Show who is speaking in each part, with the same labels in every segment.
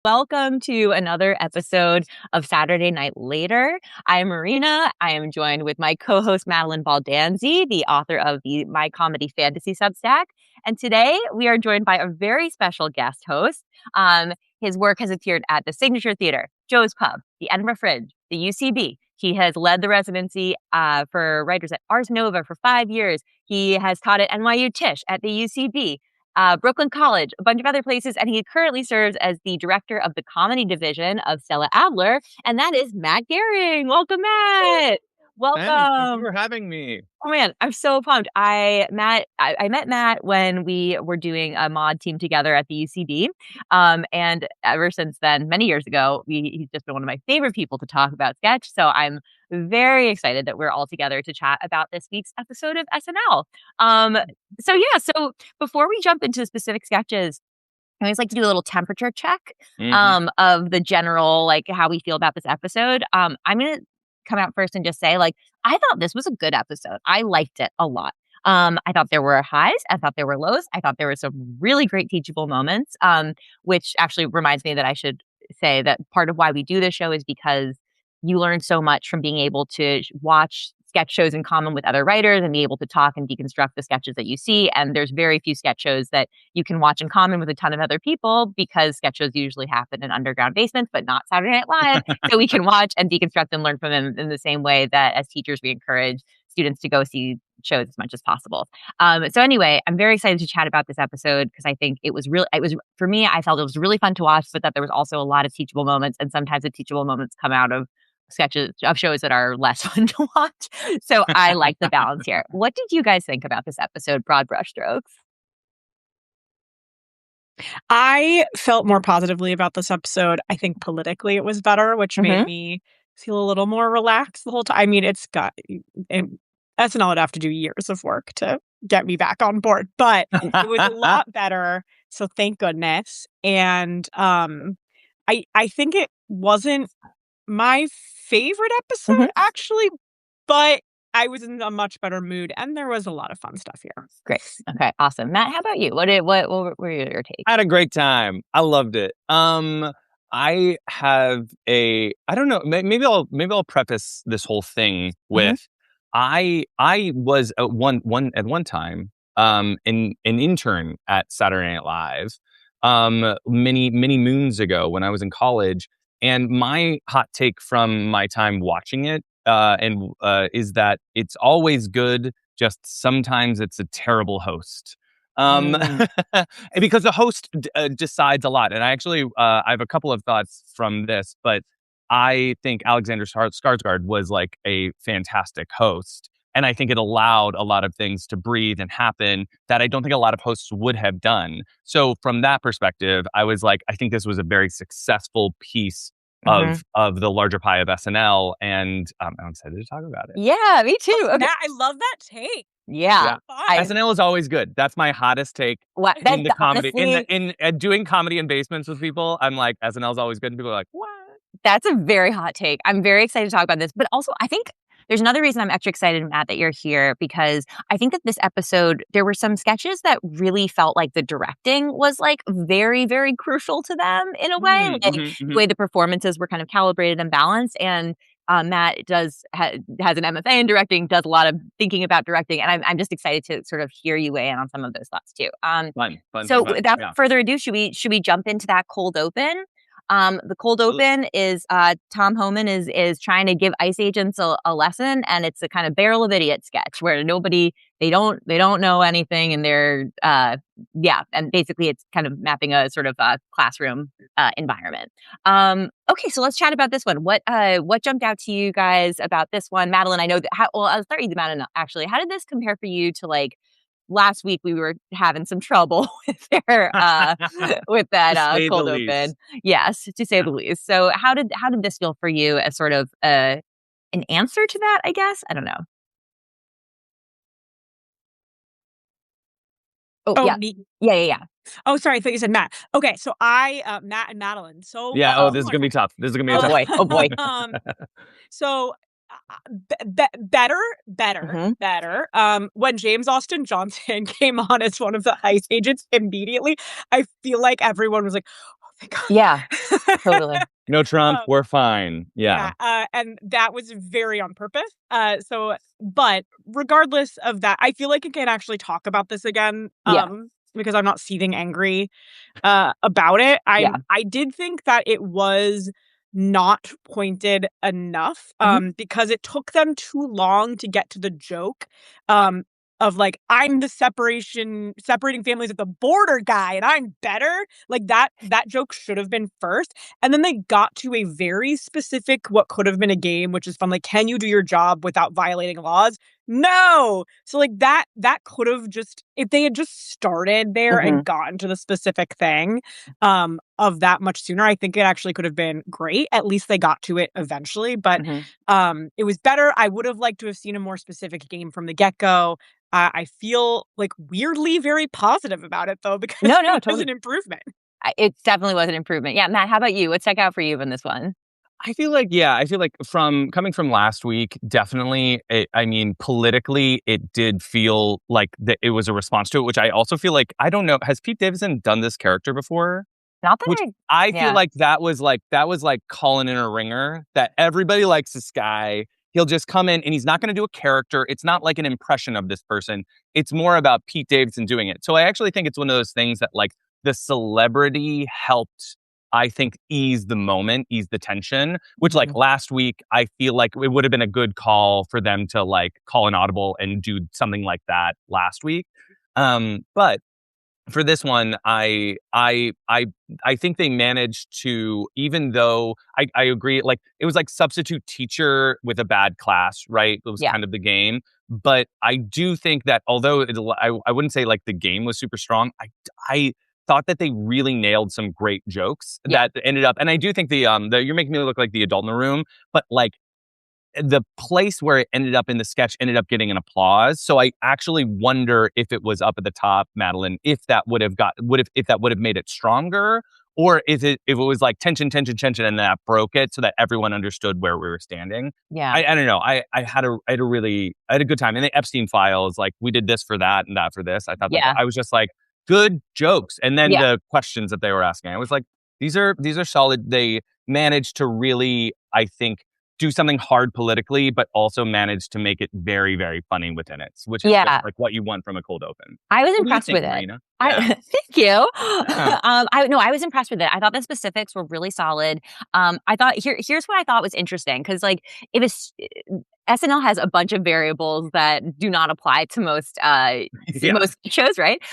Speaker 1: welcome to another episode of Saturday Night Later. I'm Marina. I am joined with my co-host Madalyn Baldanzi, the author of the My Comedy Fantasy Substack. And today we are joined by a very special guest host. His work has appeared at the Signature Theater, Joe's Pub, the Edinburgh Fringe, the UCB. He has led the residency for writers at Ars Nova for 5 years. He has taught at NYU Tisch, at the UCB, Brooklyn College, a bunch of other places, and he currently serves as the director of the comedy division of Stella Adler, and that is Matt Gehring. Welcome, Matt. Welcome.
Speaker 2: Hey, thank you for having me.
Speaker 1: Oh man, I'm so pumped. I met Matt when we were doing a mod team together at the UCB. And ever since then, many years ago, he's just been one of my favorite people to talk about sketch. So I'm very excited that we're all together to chat about this week's episode of SNL. So before we jump into specific sketches, I always like to do a little temperature check of the general, like how we feel about this episode. I'm going to come out first and just say, like, I thought this was a good episode. I liked it a lot. I thought there were highs. I thought there were lows. I thought there were some really great teachable moments, which actually reminds me that I should say that part of why we do this show is because you learn so much from being able to watch sketch shows in common with other writers and be able to talk and deconstruct the sketches that you see. And there's very few sketch shows that you can watch in common with a ton of other people because sketch shows usually happen in underground basements, but not Saturday Night Live. So we can watch and deconstruct and learn from them in the same way that as teachers, we encourage students to go see shows as much as possible. So anyway, I'm very excited to chat about this episode because I think for me, I felt it was really fun to watch, but that there was also a lot of teachable moments, and sometimes the teachable moments come out of sketches of shows that are less fun to watch. So I like the balance here. What did you guys think about this episode, broad brushstrokes?
Speaker 3: I felt more positively about this episode. I think politically it was better, which made me feel a little more relaxed the whole time. I mean, SNL would have to do years of work to get me back on board, but it was a lot better. So thank goodness. And I think it wasn't my favorite episode, actually, but I was in a much better mood, and there was a lot of fun stuff here.
Speaker 1: Great. Okay, awesome. Matt, how about you? What were your takes?
Speaker 2: I had a great time. I loved it. I have I don't know, maybe I'll preface this whole thing with I was at one time an intern at Saturday Night Live many moons ago when I was in college. And my hot take from my time watching it is that it's always good, just sometimes it's a terrible host. Because the host decides a lot. And I actually, I have a couple of thoughts from this, but I think Alexander Skarsgård was like a fantastic host. And I think it allowed a lot of things to breathe and happen that I don't think a lot of hosts would have done. So from that perspective, I was like, I think this was a very successful piece of the larger pie of SNL. And I'm excited to talk about it.
Speaker 1: Yeah, me too. Okay.
Speaker 3: Matt, I love that take.
Speaker 1: Yeah.
Speaker 2: SNL is always good. That's my hottest take in the comedy. In doing comedy in basements with people, I'm like, SNL is always good. And people are like, what?
Speaker 1: That's a very hot take. I'm very excited to talk about this. But also, I think there's another reason I'm extra excited, Matt, that you're here, because I think that this episode, there were some sketches that really felt like the directing was like very, very crucial to them in a way. The way the performances were kind of calibrated and balanced. And Matt has an MFA in directing, does a lot of thinking about directing. And I'm just excited to sort of hear you weigh in on some of those thoughts too.
Speaker 2: Fun.
Speaker 1: So without further ado, should we jump into that cold open? The cold open is Tom Homan is trying to give ICE agents a lesson, and it's a kind of barrel of idiot sketch where they don't know anything, and they're and basically it's kind of mapping a sort of classroom environment. Okay, so let's chat about this one. What jumped out to you guys about this one, Madalyn? I know that. I'll start with Madalyn. Actually, how did this compare for you to like? Last week we were having some trouble with that cold open. Yes, to say the least. So how did this feel for you as sort of an answer to that, I guess? I don't know. Yeah.
Speaker 3: Oh, sorry, I thought you said Matt. Okay, so Matt and Madeline. So
Speaker 2: this is gonna be tough. This is gonna be
Speaker 1: tough. Oh boy.
Speaker 3: So better. When James Austin Johnson came on as one of the ICE agents immediately, I feel like everyone was like, oh my God.
Speaker 1: Yeah. Totally.
Speaker 2: No Trump,
Speaker 3: Um,
Speaker 2: we're fine. Yeah.
Speaker 3: and that was very on purpose. But regardless of that, I feel like I can actually talk about this again.
Speaker 1: Yeah.
Speaker 3: Because I'm not seething angry about it.
Speaker 1: Yeah.
Speaker 3: I did think that it was not pointed enough because it took them too long to get to the joke of like, I'm the separating families at the border guy and I'm better. Like that joke should have been first. And then they got to a very specific what could have been a game, which is fun. Like, can you do your job without violating laws? No. So like that could have just, if they had just started there and gotten to the specific thing of that much sooner, I think it actually could have been great. At least they got to it eventually, but it was better. I would have liked to have seen a more specific game from the get-go. I feel like weirdly very positive about it though, because
Speaker 1: No,
Speaker 3: it was
Speaker 1: totally.
Speaker 3: an improvement.
Speaker 1: It definitely was an improvement. Yeah, Matt, how about you? What stuck out for you in this one?
Speaker 2: I feel like from coming from last week, definitely. I mean, politically, it did feel like that it was a response to it, which I also feel like, I don't know, has Pete Davidson done this character before?
Speaker 1: Not that
Speaker 2: Which I feel
Speaker 1: yeah.
Speaker 2: like that was like calling in a ringer, that everybody likes this guy. He'll just come in and he's not going to do a character. It's not like an impression of this person. It's more about Pete Davidson doing it. So I actually think it's one of those things that like the celebrity helped, I think, ease the tension, which like last week, I feel like it would have been a good call for them to like call an audible and do something like that last week. But for this one, I think they managed to, even though I agree, like it was like substitute teacher with a bad class, right? It was kind of the game. But I do think that although I wouldn't say like the game was super strong, I thought that they really nailed some great jokes that ended up, and I do think the you're making me look like the adult in the room, but like the place where it ended up in the sketch ended up getting an applause. So I actually wonder if it was up at the top, Madalyn, if that would have made it stronger, or if it was like tension, and that broke it so that everyone understood where we were standing.
Speaker 1: Yeah.
Speaker 2: I don't know. I had a good time. And the Epstein files, like we did this for that and that for this. I thought that I was just like, good jokes. And then the questions that they were asking, I was like, these are solid. They managed to really, I think, do something hard politically, but also manage to make it very, very funny within it, which is just like what you want from a cold open.
Speaker 1: I was
Speaker 2: What
Speaker 1: impressed
Speaker 2: do you
Speaker 1: with
Speaker 2: think,
Speaker 1: it.
Speaker 2: Marina?
Speaker 1: Thank you. I was impressed with it. I thought the specifics were really solid. I thought here's what I thought was interesting, because like it was SNL has a bunch of variables that do not apply to most shows, right?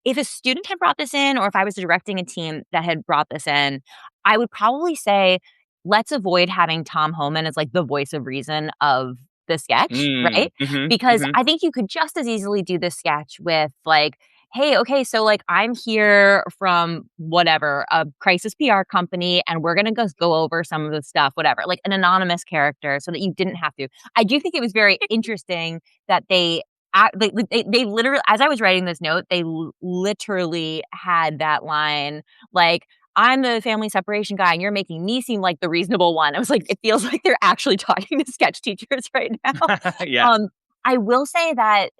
Speaker 1: If a student had brought this in, or if I was directing a team that had brought this in, I would probably say, let's avoid having Tom Homan as like the voice of reason of the sketch, right? Because I think you could just as easily do this sketch with like, hey, okay, so like I'm here from whatever, a crisis PR company, and we're gonna go over some of the stuff, whatever, like an anonymous character, so that you didn't have to. I do think it was very interesting that they literally, as I was writing this note, they literally had that line like, I'm the family separation guy and you're making me seem like the reasonable one. I was like, it feels like they're actually talking to sketch teachers right now. I will say that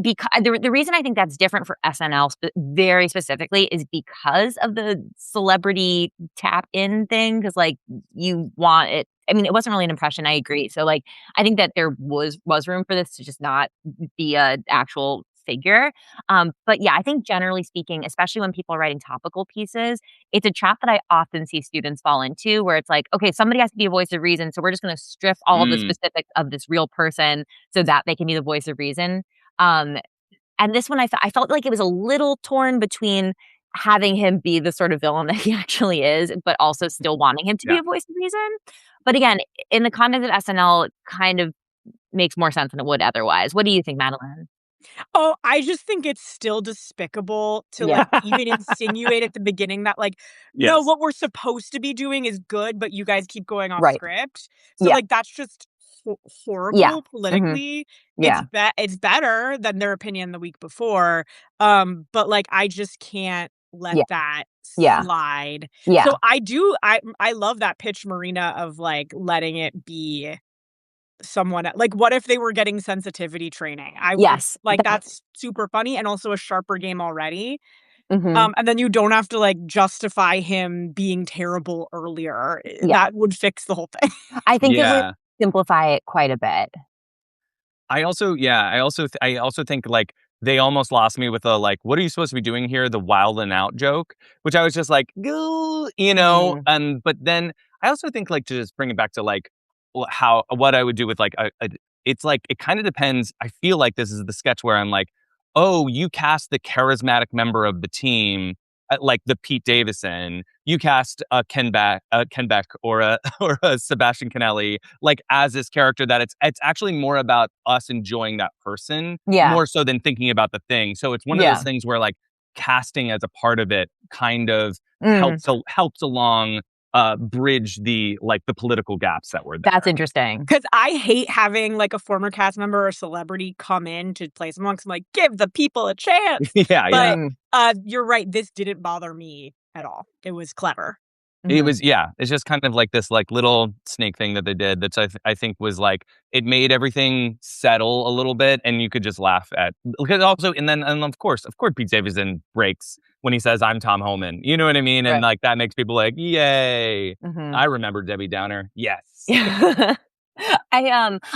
Speaker 1: because the reason I think that's different for SNL very specifically is because of the celebrity tap in thing. Because like you want it. I mean, it wasn't really an impression. I agree. So like, I think that there was room for this to just not be a actual figure. But yeah, I think generally speaking, especially when people are writing topical pieces, it's a trap that I often see students fall into, where it's like, okay, somebody has to be a voice of reason, so we're just going to strip all of the specifics of this real person so that they can be the voice of reason. And this one, I felt like it was a little torn between having him be the sort of villain that he actually is, but also still wanting him to be a voice of reason. But again, in the context of SNL, it kind of makes more sense than it would otherwise. What do you think, Madalyn?
Speaker 3: Oh, I just think it's still despicable to like even insinuate at the beginning that like, no, what we're supposed to be doing is good, but you guys keep going off script. So like that's just horrible politically. It's better than their opinion the week before. But like I just can't let that slide. So I love that pitch, Marina, of like letting it be someone like, what if they were getting sensitivity training? I would like, that's super funny and also a sharper game already. And then you don't have to like justify him being terrible earlier.
Speaker 1: Yeah.
Speaker 3: That would fix the whole thing.
Speaker 1: I think it would simplify it quite a bit.
Speaker 2: I also think like they almost lost me with a like, what are you supposed to be doing here? The wild and out joke, which I was just like, you know. But then I also think like to just bring it back to like what I would do with like it's like it kind of depends. I feel like this is the sketch where I'm like, oh, you cast the charismatic member of the team, like the Pete Davidson. You cast Ken Beck or a or a Sebastian Canelli, like as this character that it's actually more about us enjoying that person more so than thinking about the thing. So it's one of those things where like casting as a part of it kind of helps along bridge the political gaps that were there.
Speaker 1: That's interesting.
Speaker 3: Because I hate having like a former cast member or celebrity come in to play someone. I'm like, give the people a chance. But you're right. This didn't bother me at all. It was clever.
Speaker 2: It was, it's just kind of like this like little snake thing that they did that I think was like, it made everything settle a little bit and you could just laugh at, because also, and of course Pete Davidson breaks when he says, I'm Tom Homan, you know what I mean? And like, that makes people like, yay. I remember Debbie Downer. Yes.
Speaker 1: I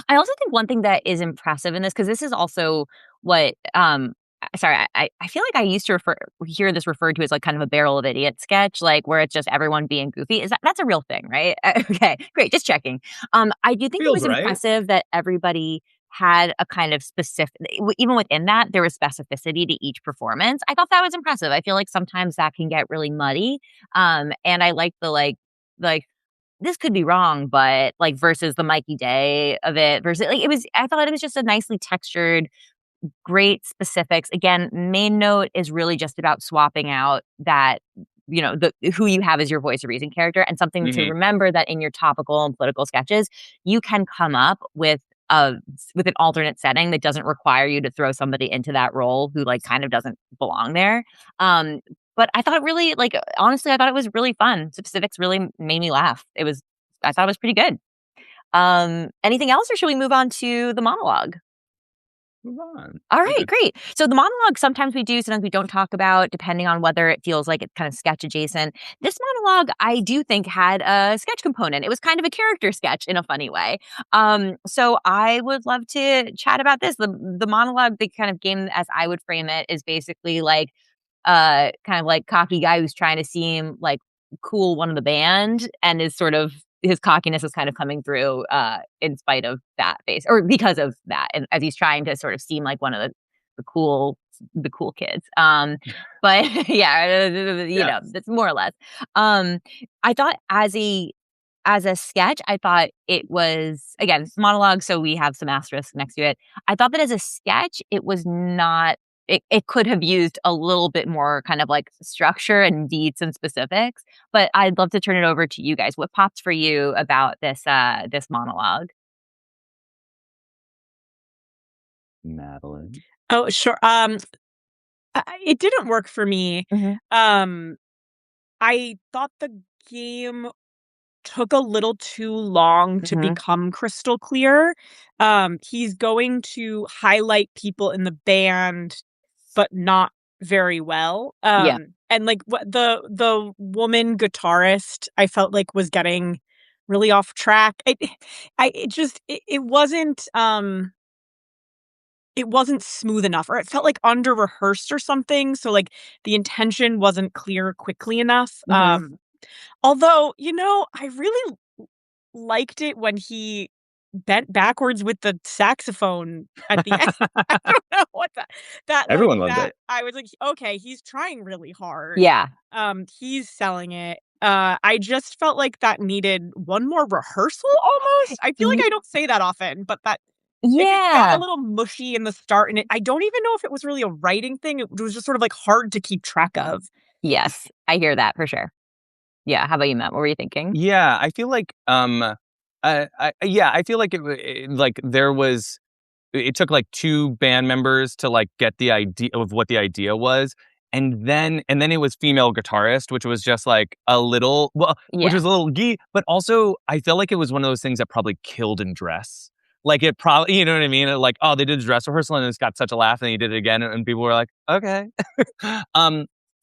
Speaker 1: also think one thing that is impressive in this, because this is also what, I feel like I used to hear this referred to as like kind of a barrel of idiots sketch, like where it's just everyone being goofy. That's a real thing, right? Okay, great. Just checking. I do think it was impressive that everybody had a kind of specific, even within that, there was specificity to each performance. I thought that was impressive. I feel like sometimes that can get really muddy. And I like the like this could be wrong, but like versus the Mikey Day of it versus like I thought it was just a nicely textured, great specifics. Again, main note is really just about swapping out that, you know, who you have as your voice of reason character, and something to remember that in your topical and political sketches, you can come up with an alternate setting that doesn't require you to throw somebody into that role who like kind of doesn't belong there. But I thought it really, like, honestly, I thought it was really fun. Specifics really made me laugh. I thought it was pretty good. Anything else, or should we move on to the monologue?
Speaker 2: Move on.
Speaker 1: All right, great. So the monologue, sometimes we do, sometimes we don't talk about, depending on whether it feels like it's kind of sketch adjacent. This monologue, I do think, had a sketch component. It was kind of a character sketch in a funny way. So I would love to chat about this. The monologue, the kind of game, as I would frame it, is basically like kind of like cocky guy who's trying to seem like cool one of the band, and is sort of, his cockiness is kind of coming through in spite of that face, or because of that, and as he's trying to sort of seem like one of the cool kids. But yeah, you know, that's more or less. I thought as a sketch, I thought it was, again, monologue, so we have some asterisks next to it. I thought that as a sketch, it was not. It could have used a little bit more kind of like structure and deeds and specifics, but I'd love to turn it over to you guys. What popped for you about this monologue?
Speaker 2: Madalyn.
Speaker 3: Oh, sure. It didn't work for me. I thought the game took a little too long to become crystal clear. He's going to highlight people in the band, but not very well. And like what the woman guitarist, I felt like was getting really off track. It wasn't smooth enough, or it felt like under rehearsed or something. So like the intention wasn't clear quickly enough. Although, you know, I really liked it when he bent backwards with the saxophone at the end. I don't know what that
Speaker 2: everyone loved it.
Speaker 3: I was like, okay, he's trying really hard.
Speaker 1: Yeah.
Speaker 3: He's selling it. I just felt like that needed one more rehearsal almost. I feel like I don't say that often, but that it got a little mushy in the start, and I don't even know if it was really a writing thing. It was just sort of like hard to keep track of.
Speaker 1: Yes, I hear that for sure. Yeah, how about you, Matt? What were you thinking?
Speaker 2: Yeah, I feel like I feel like it took like two band members to like get the idea of what the idea was, and then it was female guitarist, which was just like a little, which was a little gee, but also I feel like it was one of those things that probably killed in dress. Like it probably, you know what I mean? Like, oh, they did a dress rehearsal and it's got such a laugh, and he did it again, and people were like, okay.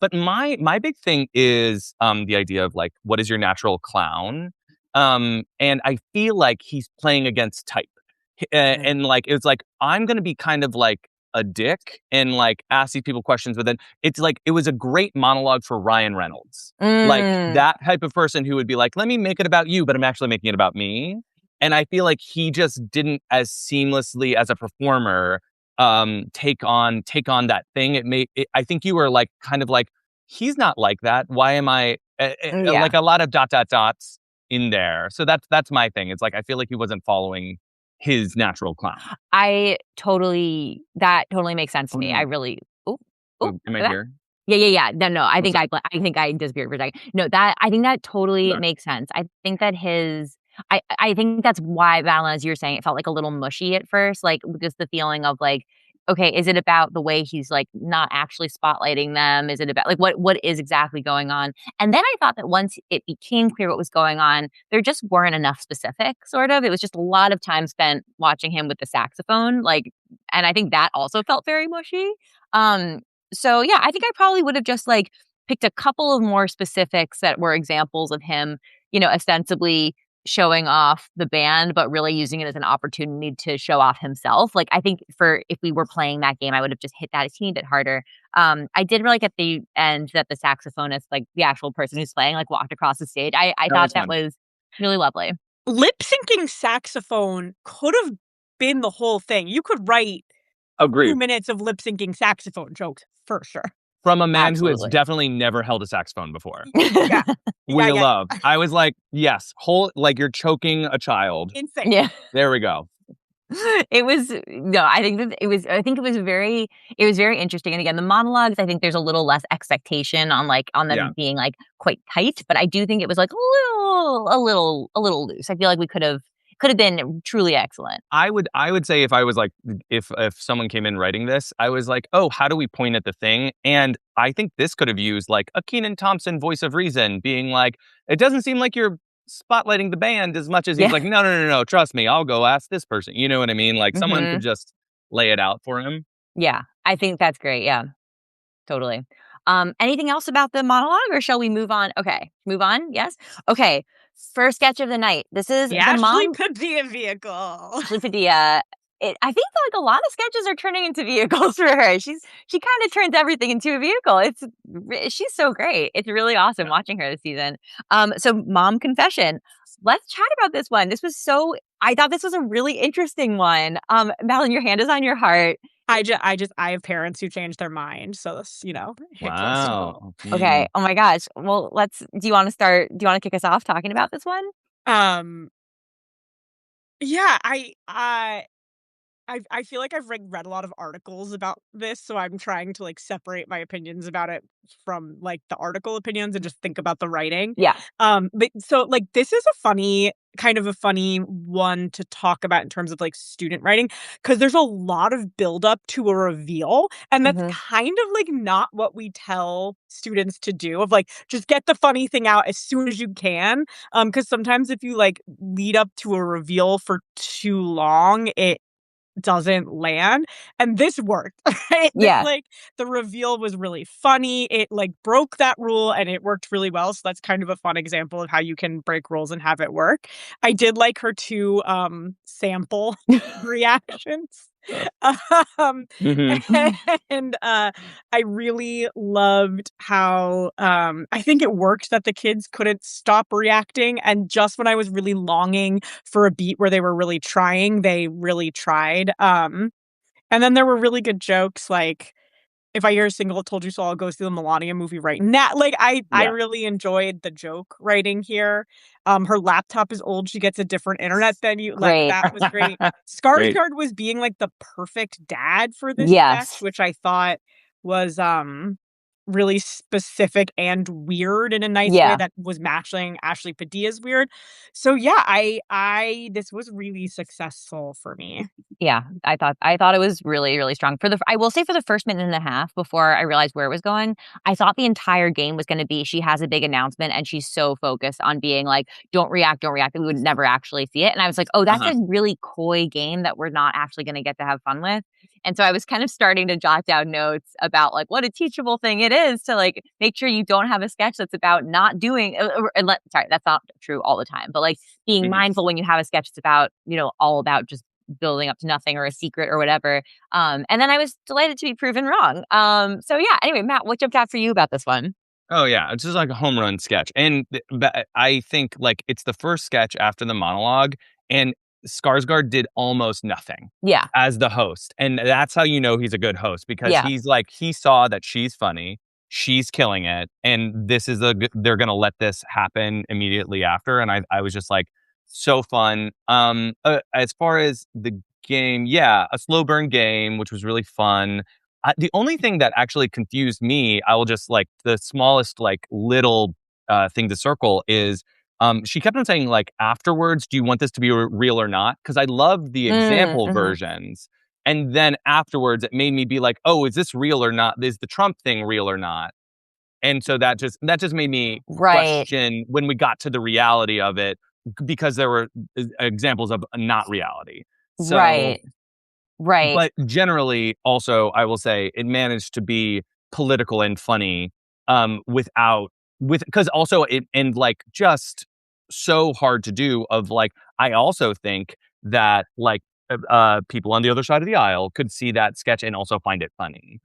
Speaker 2: But my big thing is the idea of like, what is your natural clown? And I feel like he's playing against type. And like, it's like, I'm going to be kind of like a dick and like ask these people questions, but then it's like, it was a great monologue for Ryan Reynolds. Like that type of person who would be like, let me make it about you, but I'm actually making it about me. And I feel like he just didn't as seamlessly as a performer take on that thing. I think you were like kind of like, he's not like that. Why am I like a lot of dots in there. So that's my thing. It's like I feel like he wasn't following his natural clown.
Speaker 1: That totally makes sense to me. I really
Speaker 2: am I here?
Speaker 1: Yeah. No. I think I disappeared for a second. No, I think that totally makes sense. I think that I think that's why, Madalyn, as you were saying, it felt like a little mushy at first, like just the feeling of like, okay, is it about the way he's like not actually spotlighting them? Is it about like what is exactly going on? And then I thought that once it became clear what was going on, there just weren't enough specifics, sort of. It was just a lot of time spent watching him with the saxophone, like, and I think that also felt very mushy. So yeah, I think I probably would have just like picked a couple of more specifics that were examples of him, ostensibly showing off the band, but really using it as an opportunity to show off himself. Like, I think if we were playing that game, I would have just hit that a teeny bit harder. I did really like at the end that the saxophonist, like the actual person who's playing, like walked across the stage. I thought that was really lovely.
Speaker 3: Lip syncing saxophone could have been the whole thing. You could write 2 minutes of lip syncing saxophone jokes for sure.
Speaker 2: From a man who has definitely never held a saxophone before. Love. I was like, yes, like you're choking a child.
Speaker 3: Insane.
Speaker 1: Yeah.
Speaker 2: There we go.
Speaker 1: I think it was very interesting. And again, the monologues, I think there's a little less expectation on them being like quite tight, but I do think it was like a little loose. I feel like we could have been truly excellent.
Speaker 2: I would say if someone came in writing this, I was like, oh, how do we point at the thing? And I think this could have used like a Kenan Thompson voice of reason being like, it doesn't seem like you're spotlighting the band as much as he's like, no, trust me, I'll go ask this person. You know what I mean? Like someone could just lay it out for him.
Speaker 1: Yeah, I think that's great. Yeah, totally. Anything else about the monologue, or shall we move on? Okay, move on. Yes. Okay. First sketch of the night. This is the
Speaker 3: Ashley Padilla vehicle.
Speaker 1: Ashley Padilla. I think like a lot of sketches are turning into vehicles for her. She kind of turns everything into a vehicle. She's so great. It's really awesome watching her this season. So Mom Confession. Let's chat about this one. I thought this was a really interesting one. Madalyn, your hand is on your heart.
Speaker 3: I have parents who change their mind. So this,
Speaker 2: wow.
Speaker 1: Okay. Oh my gosh. Well, do you want to kick us off talking about this one?
Speaker 3: Yeah, I feel like I've read a lot of articles about this, so I'm trying to like separate my opinions about it from like the article opinions and just think about the writing.
Speaker 1: Yeah.
Speaker 3: But so like this is a funny one to talk about in terms of like student writing, because there's a lot of buildup to a reveal, and that's kind of like not what we tell students to do, of like just get the funny thing out as soon as you can. Because sometimes if you like lead up to a reveal for too long, it doesn't land, and this worked. Right?
Speaker 1: Yeah.
Speaker 3: Like the reveal was really funny. It like broke that rule and it worked really well. So that's kind of a fun example of how you can break rules and have it work. I did like her two sample reactions. And I really loved how I think it worked that the kids couldn't stop reacting, and just when I was really longing for a beat where they were really trying, they really tried. And then there were really good jokes like, if I hear a single Told You So, I'll go see the Melania movie right now. Like I really enjoyed the joke writing here. Her laptop is old. She gets a different internet than you. Like that was great. Skarsgård was being like the perfect dad for this sketch, which I thought was really specific and weird in a nice way that was matching Ashley Padilla's weird. So yeah, I this was really successful for me.
Speaker 1: Yeah, I thought it was really, really strong. I will say for the first minute and a half before I realized where it was going, I thought the entire game was gonna be she has a big announcement and she's so focused on being like, don't react, that we would never actually see it. And I was like, oh, that's a really coy game that we're not actually gonna get to have fun with. And so I was kind of starting to jot down notes about like what a teachable thing it is to like make sure you don't have a sketch that's about not doing. Sorry, that's not true all the time, but like being mindful when you have a sketch that's about, all about just building up to nothing or a secret or whatever. And then I was delighted to be proven wrong. So yeah, anyway, Matt, what jumped out for you about this one?
Speaker 2: Oh yeah, it's just like a home run sketch. And I think like it's the first sketch after the monologue, and Skarsgård did almost nothing.
Speaker 1: Yeah.
Speaker 2: As the host. And that's how you know he's a good host, because he's like, he saw that she's funny, she's killing it, and they're gonna let this happen immediately after. And I was just like, so fun. As far as the game, yeah, a slow burn game, which was really fun. The only thing that actually confused me, I will just like the smallest like little thing to circle is she kept on saying like afterwards, do you want this to be real or not? Because I love the example versions. And then afterwards, it made me be like, oh, is this real or not? Is the Trump thing real or not? And so that just made me question when we got to the reality of it, because there were examples of not reality. So,
Speaker 1: right.
Speaker 2: But generally, also, I will say it managed to be political and funny because also it, and like just so hard to do of like, I also think that like people on the other side of the aisle could see that sketch and also find it funny.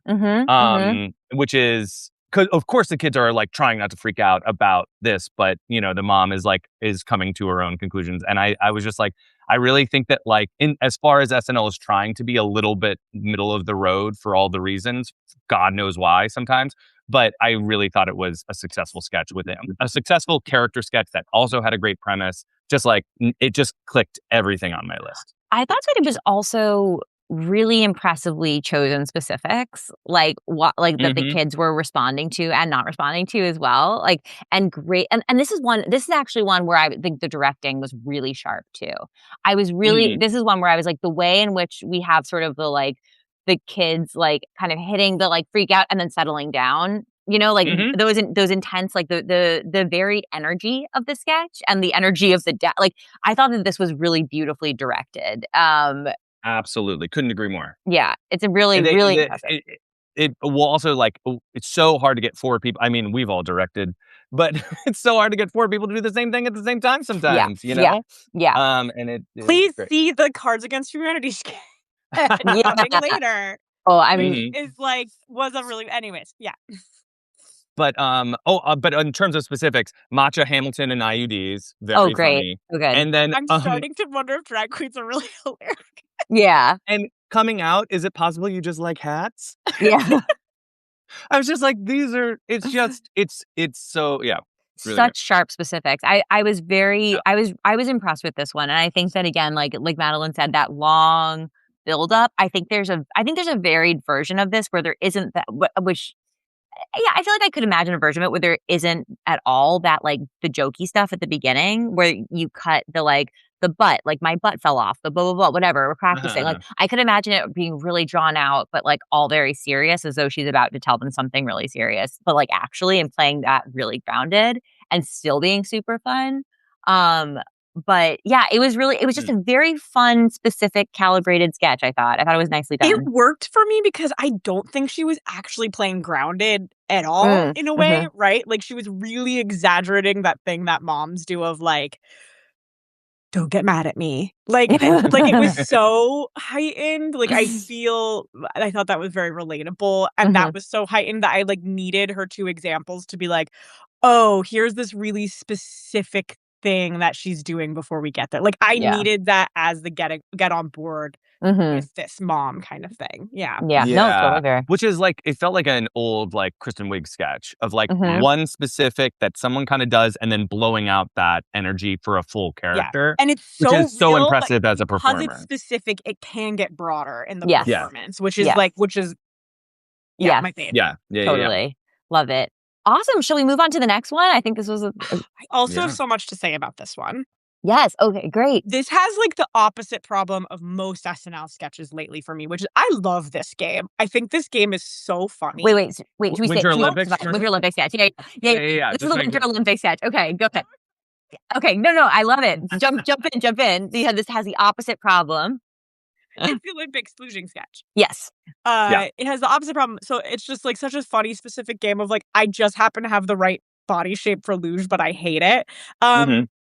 Speaker 2: Which is because of course the kids are like trying not to freak out about this, but the mom is coming to her own conclusions. And I was just like, I really think that like as far as SNL is trying to be a little bit middle of the road for all the reasons, God knows why sometimes, but I really thought it was a successful sketch with him, a successful character sketch that also had a great premise. Just like it just clicked everything on my list.
Speaker 1: I thought that it was also really impressively chosen specifics, like what, like that the kids were responding to and not responding to as well. Like, and great. And this is actually one where I think the directing was really sharp too. I was really, this is one where I was like, the way in which we have sort of the kids like kind of hitting the like freak out and then settling down, those intense, like the varied energy of the sketch and the energy of the like, I thought that this was really beautifully directed.
Speaker 2: Absolutely. Couldn't agree more.
Speaker 1: Yeah. It's a really impressive.
Speaker 2: It will also like, it's so hard to get four people. I mean, we've all directed, but it's so hard to get four people to do the same thing at the same time sometimes,
Speaker 1: Yeah.
Speaker 2: And it
Speaker 3: please see the Cards Against Humanity sketch coming later.
Speaker 1: Oh, I mean,
Speaker 3: anyways, yeah.
Speaker 2: But but in terms of specifics, matcha, Hamilton, and IUDs, very
Speaker 1: great.
Speaker 2: funny.
Speaker 1: Oh, good.
Speaker 2: And then
Speaker 3: I'm starting to wonder if drag queens are really hilarious.
Speaker 1: Yeah.
Speaker 2: And coming out, is it possible you just like hats?
Speaker 1: Yeah.
Speaker 2: I was just like, it's so, yeah.
Speaker 1: Really such sharp specifics. I was I was impressed with this one. And I think that again, like Madalyn said, that long build up, I think there's a varied version of this where there isn't that, which yeah, I feel like I could imagine a version of it where there isn't at all that like the jokey stuff at the beginning where you cut the butt, like my butt fell off, the blah, blah, blah, whatever, we're practicing. Like I could imagine it being really drawn out, but like all very serious as though she's about to tell them something really serious, but like actually and playing that really grounded and still being super fun. But yeah, it was just a very fun, specific, calibrated sketch, I thought. It was nicely done.
Speaker 3: It worked for me because I don't think she was actually playing grounded at all in a way, right? Like she was really exaggerating that thing that moms do of like, don't get mad at me. Like it was so heightened. Like I thought that was very relatable. And that was so heightened that I like needed her two examples to be like, oh, here's this really specific thing that she's doing before we get there. Like I needed that as the get on board with this mom kind of thing. Yeah.
Speaker 1: No, totally fair.
Speaker 2: Which is like, it felt like an old like Kristen Wiig sketch of like one specific that someone kind of does and then blowing out that energy for a full character.
Speaker 3: And it's
Speaker 2: which is so impressive as a performer.
Speaker 3: Because it's specific, it can get broader in the performance, which is my favorite.
Speaker 2: Yeah.
Speaker 1: Totally. Love it. Awesome. Shall we move on to the next one? I think this was
Speaker 3: I also have so much to say about this one.
Speaker 1: Yes. Okay, great.
Speaker 3: This has like the opposite problem of most SNL sketches lately for me, which is I love this game. I think this game is so funny.
Speaker 1: Wait. Should we say
Speaker 2: Winter Olympics?
Speaker 1: Winter Olympics sketch? Yeah.
Speaker 2: Yeah.
Speaker 1: This is a Winter Olympics sketch. Okay, go ahead. Okay, no, I love it. Jump in. Yeah, this has the opposite problem.
Speaker 3: It's the Olympics luge sketch.
Speaker 1: Yes.
Speaker 3: It has the opposite problem. So it's just like such a funny specific game of like I just happen to have the right body shape for luge, but I hate it.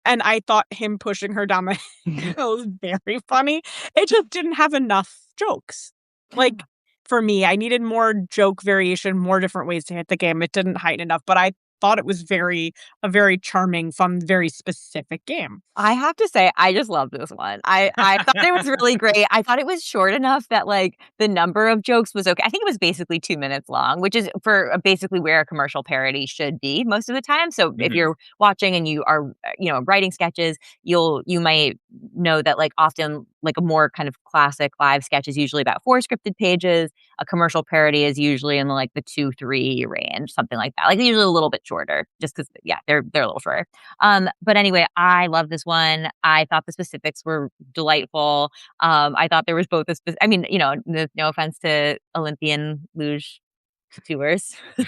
Speaker 3: And I thought him pushing her down the hill was very funny. It just didn't have enough jokes. Like for me, I needed more joke variation, more different ways to hit the game. It didn't heighten enough, but I thought it was a very charming, fun, very specific game.
Speaker 1: I have to say, I just love this one. I thought it was really great. I thought it was short enough that like the number of jokes was okay. I think it was basically 2 minutes long, which is for basically where a commercial parody should be most of the time. So if you're watching and you are, writing sketches, you might know that like often like a more kind of classic live sketch is usually about 4 scripted pages. A commercial parody is usually in like the 2-3 range, something like that. Like usually a little bit shorter, just because they're a little shorter. But anyway, I love this one. I thought the specifics were delightful. I thought there was both no offense to Olympian luge tours. I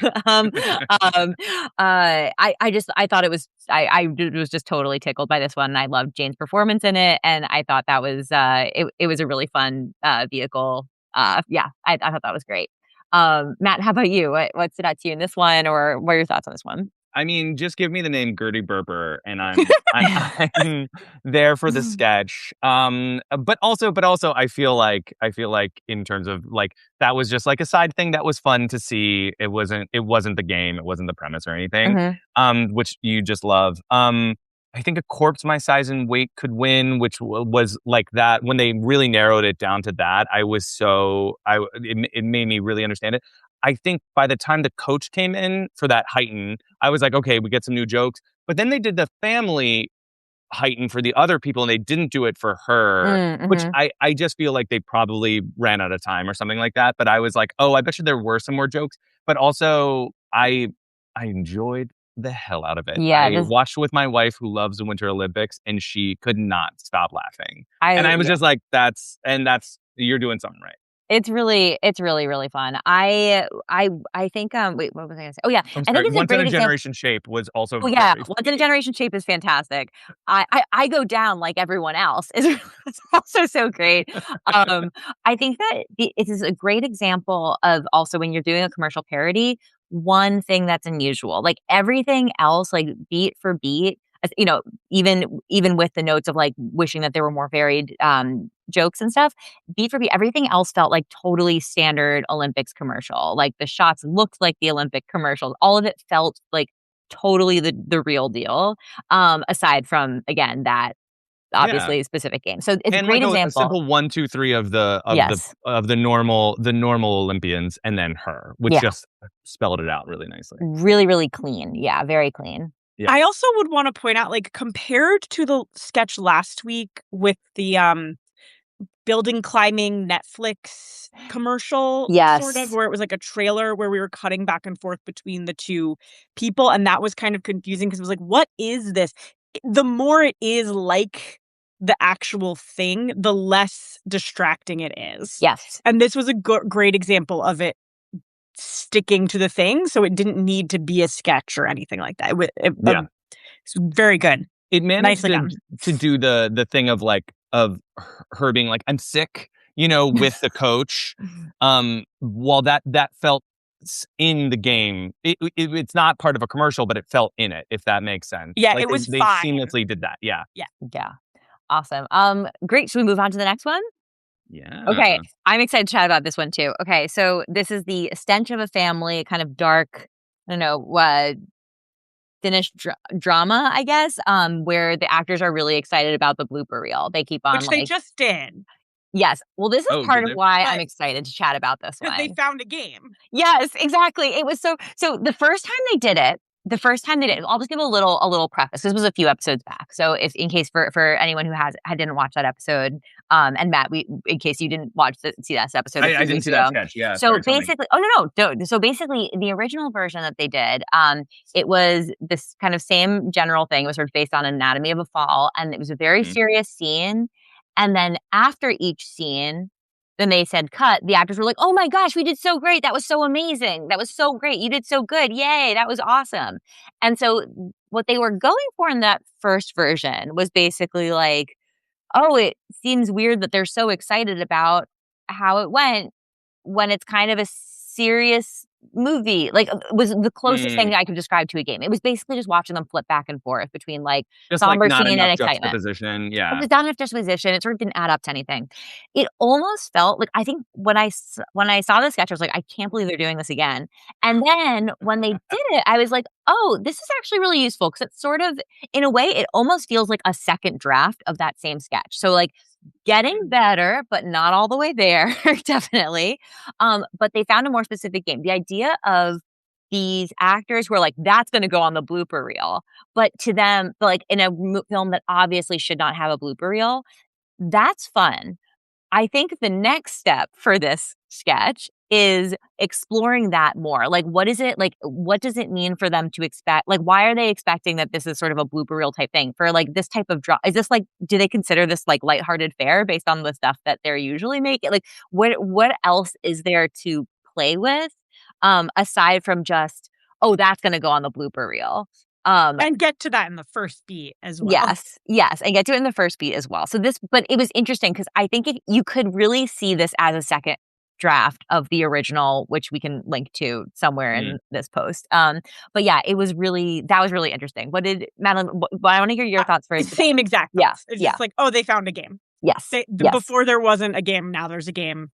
Speaker 1: thought it was, I was just totally tickled by this one. And I loved Jane's performance in it. And I thought that was, it was a really fun vehicle. I thought that was great. Matt, how about you? What stood out to you in this one, or what are your thoughts on this one?
Speaker 2: I mean, just give me the name Gertie Berber, and I'm there for the sketch. But also, I feel like in terms of like that was just like a side thing that was fun to see. It wasn't the game, it wasn't the premise or anything. Which you just love. I think A Corpse My Size and Weight could win, which was like that when they really narrowed it down to that. It made me really understand it. I think by the time the coach came in for that heighten, I was like, okay, we get some new jokes. But then they did the family heighten for the other people and they didn't do it for her, which I just feel like they probably ran out of time or something like that. But I was like, oh, I bet you there were some more jokes. But also I enjoyed the hell out of it.
Speaker 1: Yeah,
Speaker 2: I watched with my wife who loves the Winter Olympics and she could not stop laughing. I was just like, you're doing something right.
Speaker 1: It's really, really fun. I think, wait, what was I going to say? Oh, yeah.
Speaker 2: I think Once in a Generation Shape was also
Speaker 1: Once in a Generation Shape is fantastic. I Go Down like everyone else is also so great. I think that it is a great example of also when you're doing a commercial parody, one thing that's unusual. Like everything else, like beat for beat, even with the notes of like wishing that there were more varied jokes and stuff, beat for beat, everything else felt like totally standard Olympics commercial. Like the shots looked like the Olympic commercials. All of it felt like totally the real deal. Aside from, again, that obviously specific game. So it's a great example.
Speaker 2: A simple 1, 2, 3 of the normal Olympians, and then her, which just spelled it out really nicely.
Speaker 1: Really, really clean. Yeah, very clean.
Speaker 2: Yeah.
Speaker 3: I also would want to point out, like, compared to the sketch last week with the building climbing Netflix commercial, sort of, where it was like a trailer where we were cutting back and forth between the two people, and that was kind of confusing because it was like, what is this? The more it is like the actual thing, the less distracting it is.
Speaker 1: Yes.
Speaker 3: And this was a great example of it sticking to the thing, so it didn't need to be a sketch or anything like that. It's very good.
Speaker 2: It managed to do the thing of like of her being like, I'm sick, with the coach. While that felt in the game, it's not part of a commercial, but it felt in it, if that makes sense.
Speaker 3: Yeah, like, it was
Speaker 2: they
Speaker 3: fine.
Speaker 2: seamlessly did that. Yeah.
Speaker 1: Awesome. Great. Should we move on to the next one?
Speaker 2: Yeah.
Speaker 1: Okay. I'm excited to chat about this one too. Okay. So this is the Stench of a Family, kind of dark, I don't know, Finnish drama, I guess, where the actors are really excited about the blooper reel. They keep on,
Speaker 3: which they just did.
Speaker 1: Yes. Well, this is part of why I'm excited to chat about this one.
Speaker 3: Because they found a game.
Speaker 1: Yes, exactly. It was so the first time they did it, the first time they did, I'll just give a little preface. This was a few episodes back. So if in case for anyone who didn't watch that episode, and Matt, in case you didn't see that episode,
Speaker 2: I didn't see that sketch. Yeah.
Speaker 1: So basically, no. So basically, the original version that they did, it was this kind of same general thing. It was sort of based on Anatomy of a Fall, and it was a very serious scene. And then after each scene, then they said cut. The actors were like, "Oh my gosh, we did so great. That was so amazing. That was so great. You did so good. Yay, that was awesome." And so what they were going for in that first version was basically like, "Oh, it seems weird that they're so excited about how it went when it's kind of a serious movie." Like, was the closest thing I could describe to a game. It was basically just watching them flip back and forth between like
Speaker 2: just
Speaker 1: somber
Speaker 2: like not
Speaker 1: scene and
Speaker 2: enough
Speaker 1: excitement.
Speaker 2: Juxtaposition. Yeah.
Speaker 1: It was not enough juxtaposition. It sort of didn't add up to anything. It almost felt like, I think when I saw the sketch, I was like, I can't believe they're doing this again. And then when they did it, I was like, oh, this is actually really useful, because it's sort of, in a way, it almost feels like a second draft of that same sketch. So like getting better, but not all the way there, definitely. But they found a more specific game. The idea of these actors who are like, that's going to go on the blooper reel. But to them, like in a film that obviously should not have a blooper reel, that's fun. I think the next step for this sketch is exploring that more. Like, what is it? Like, what does it mean for them to expect? Like, why are they expecting that this is sort of a blooper reel type thing for like this type of drama? Is this like, do they consider this like lighthearted fare based on the stuff that they're usually making? Like, what else is there to play with? Aside from just, oh, that's going to go on the blooper reel.
Speaker 3: And get to that in the first beat as well.
Speaker 1: Yes, and get to it in the first beat as well. So but it was interesting because I think you could really see this as a second draft of the original, which we can link to somewhere in this post. But yeah, that was really interesting. What did Madalyn? I want to hear your thoughts first.
Speaker 3: Same exact thoughts.
Speaker 1: Yeah,
Speaker 3: it's just like, oh, they found a game.
Speaker 1: Yes.
Speaker 3: Before there wasn't a game, now there's a game.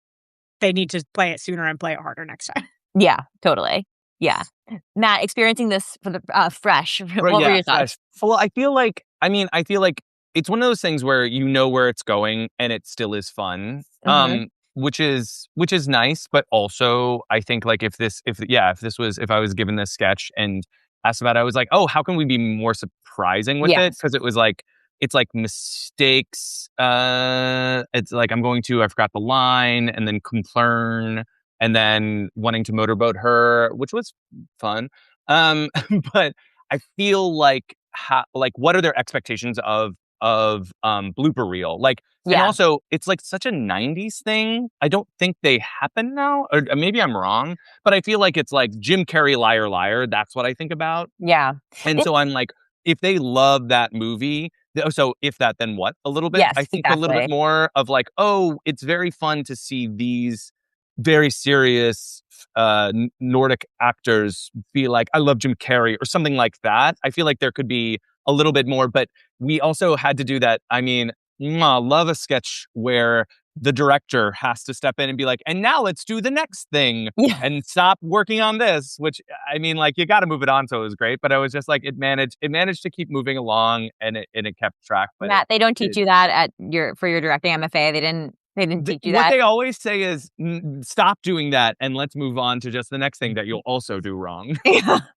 Speaker 3: They need to play it sooner and play it harder next time.
Speaker 1: Yeah, totally. Yeah. Matt, experiencing this for the fresh. What were your thoughts?
Speaker 2: Well, I feel like it's one of those things where you know where it's going and it still is fun. Which is nice, but also I think like if I was given this sketch and asked about it, I was like, oh, how can we be more surprising with it? Because it was like, it's like mistakes. It's like I forgot the line, and then learn, and then wanting to motorboat her, which was fun. But I feel like what are their expectations of blooper reel? Like, and also it's like such a 90s thing. I don't think they happen now, or maybe I'm wrong, but I feel like it's like Jim Carrey, Liar Liar. That's what I think about.
Speaker 1: Yeah.
Speaker 2: And so I'm like, if they love that movie, so if that, then what? A little bit.
Speaker 1: Yes,
Speaker 2: I think a little bit more of like, oh, it's very fun to see these very serious Nordic actors be like, I love Jim Carrey or something like that. I feel like there could be a little bit more, but we also had to do that. I mean, love a sketch where the director has to step in and be like, and now let's do the next thing and stop working on this, which I mean, like, you got to move it on. So it was great, but I was just like, it managed to keep moving along, and it kept track. But
Speaker 1: Matt, they don't teach you that for your directing MFA. They didn't teach you that.
Speaker 2: What they always say is, stop doing that and let's move on to just the next thing that you'll also do wrong.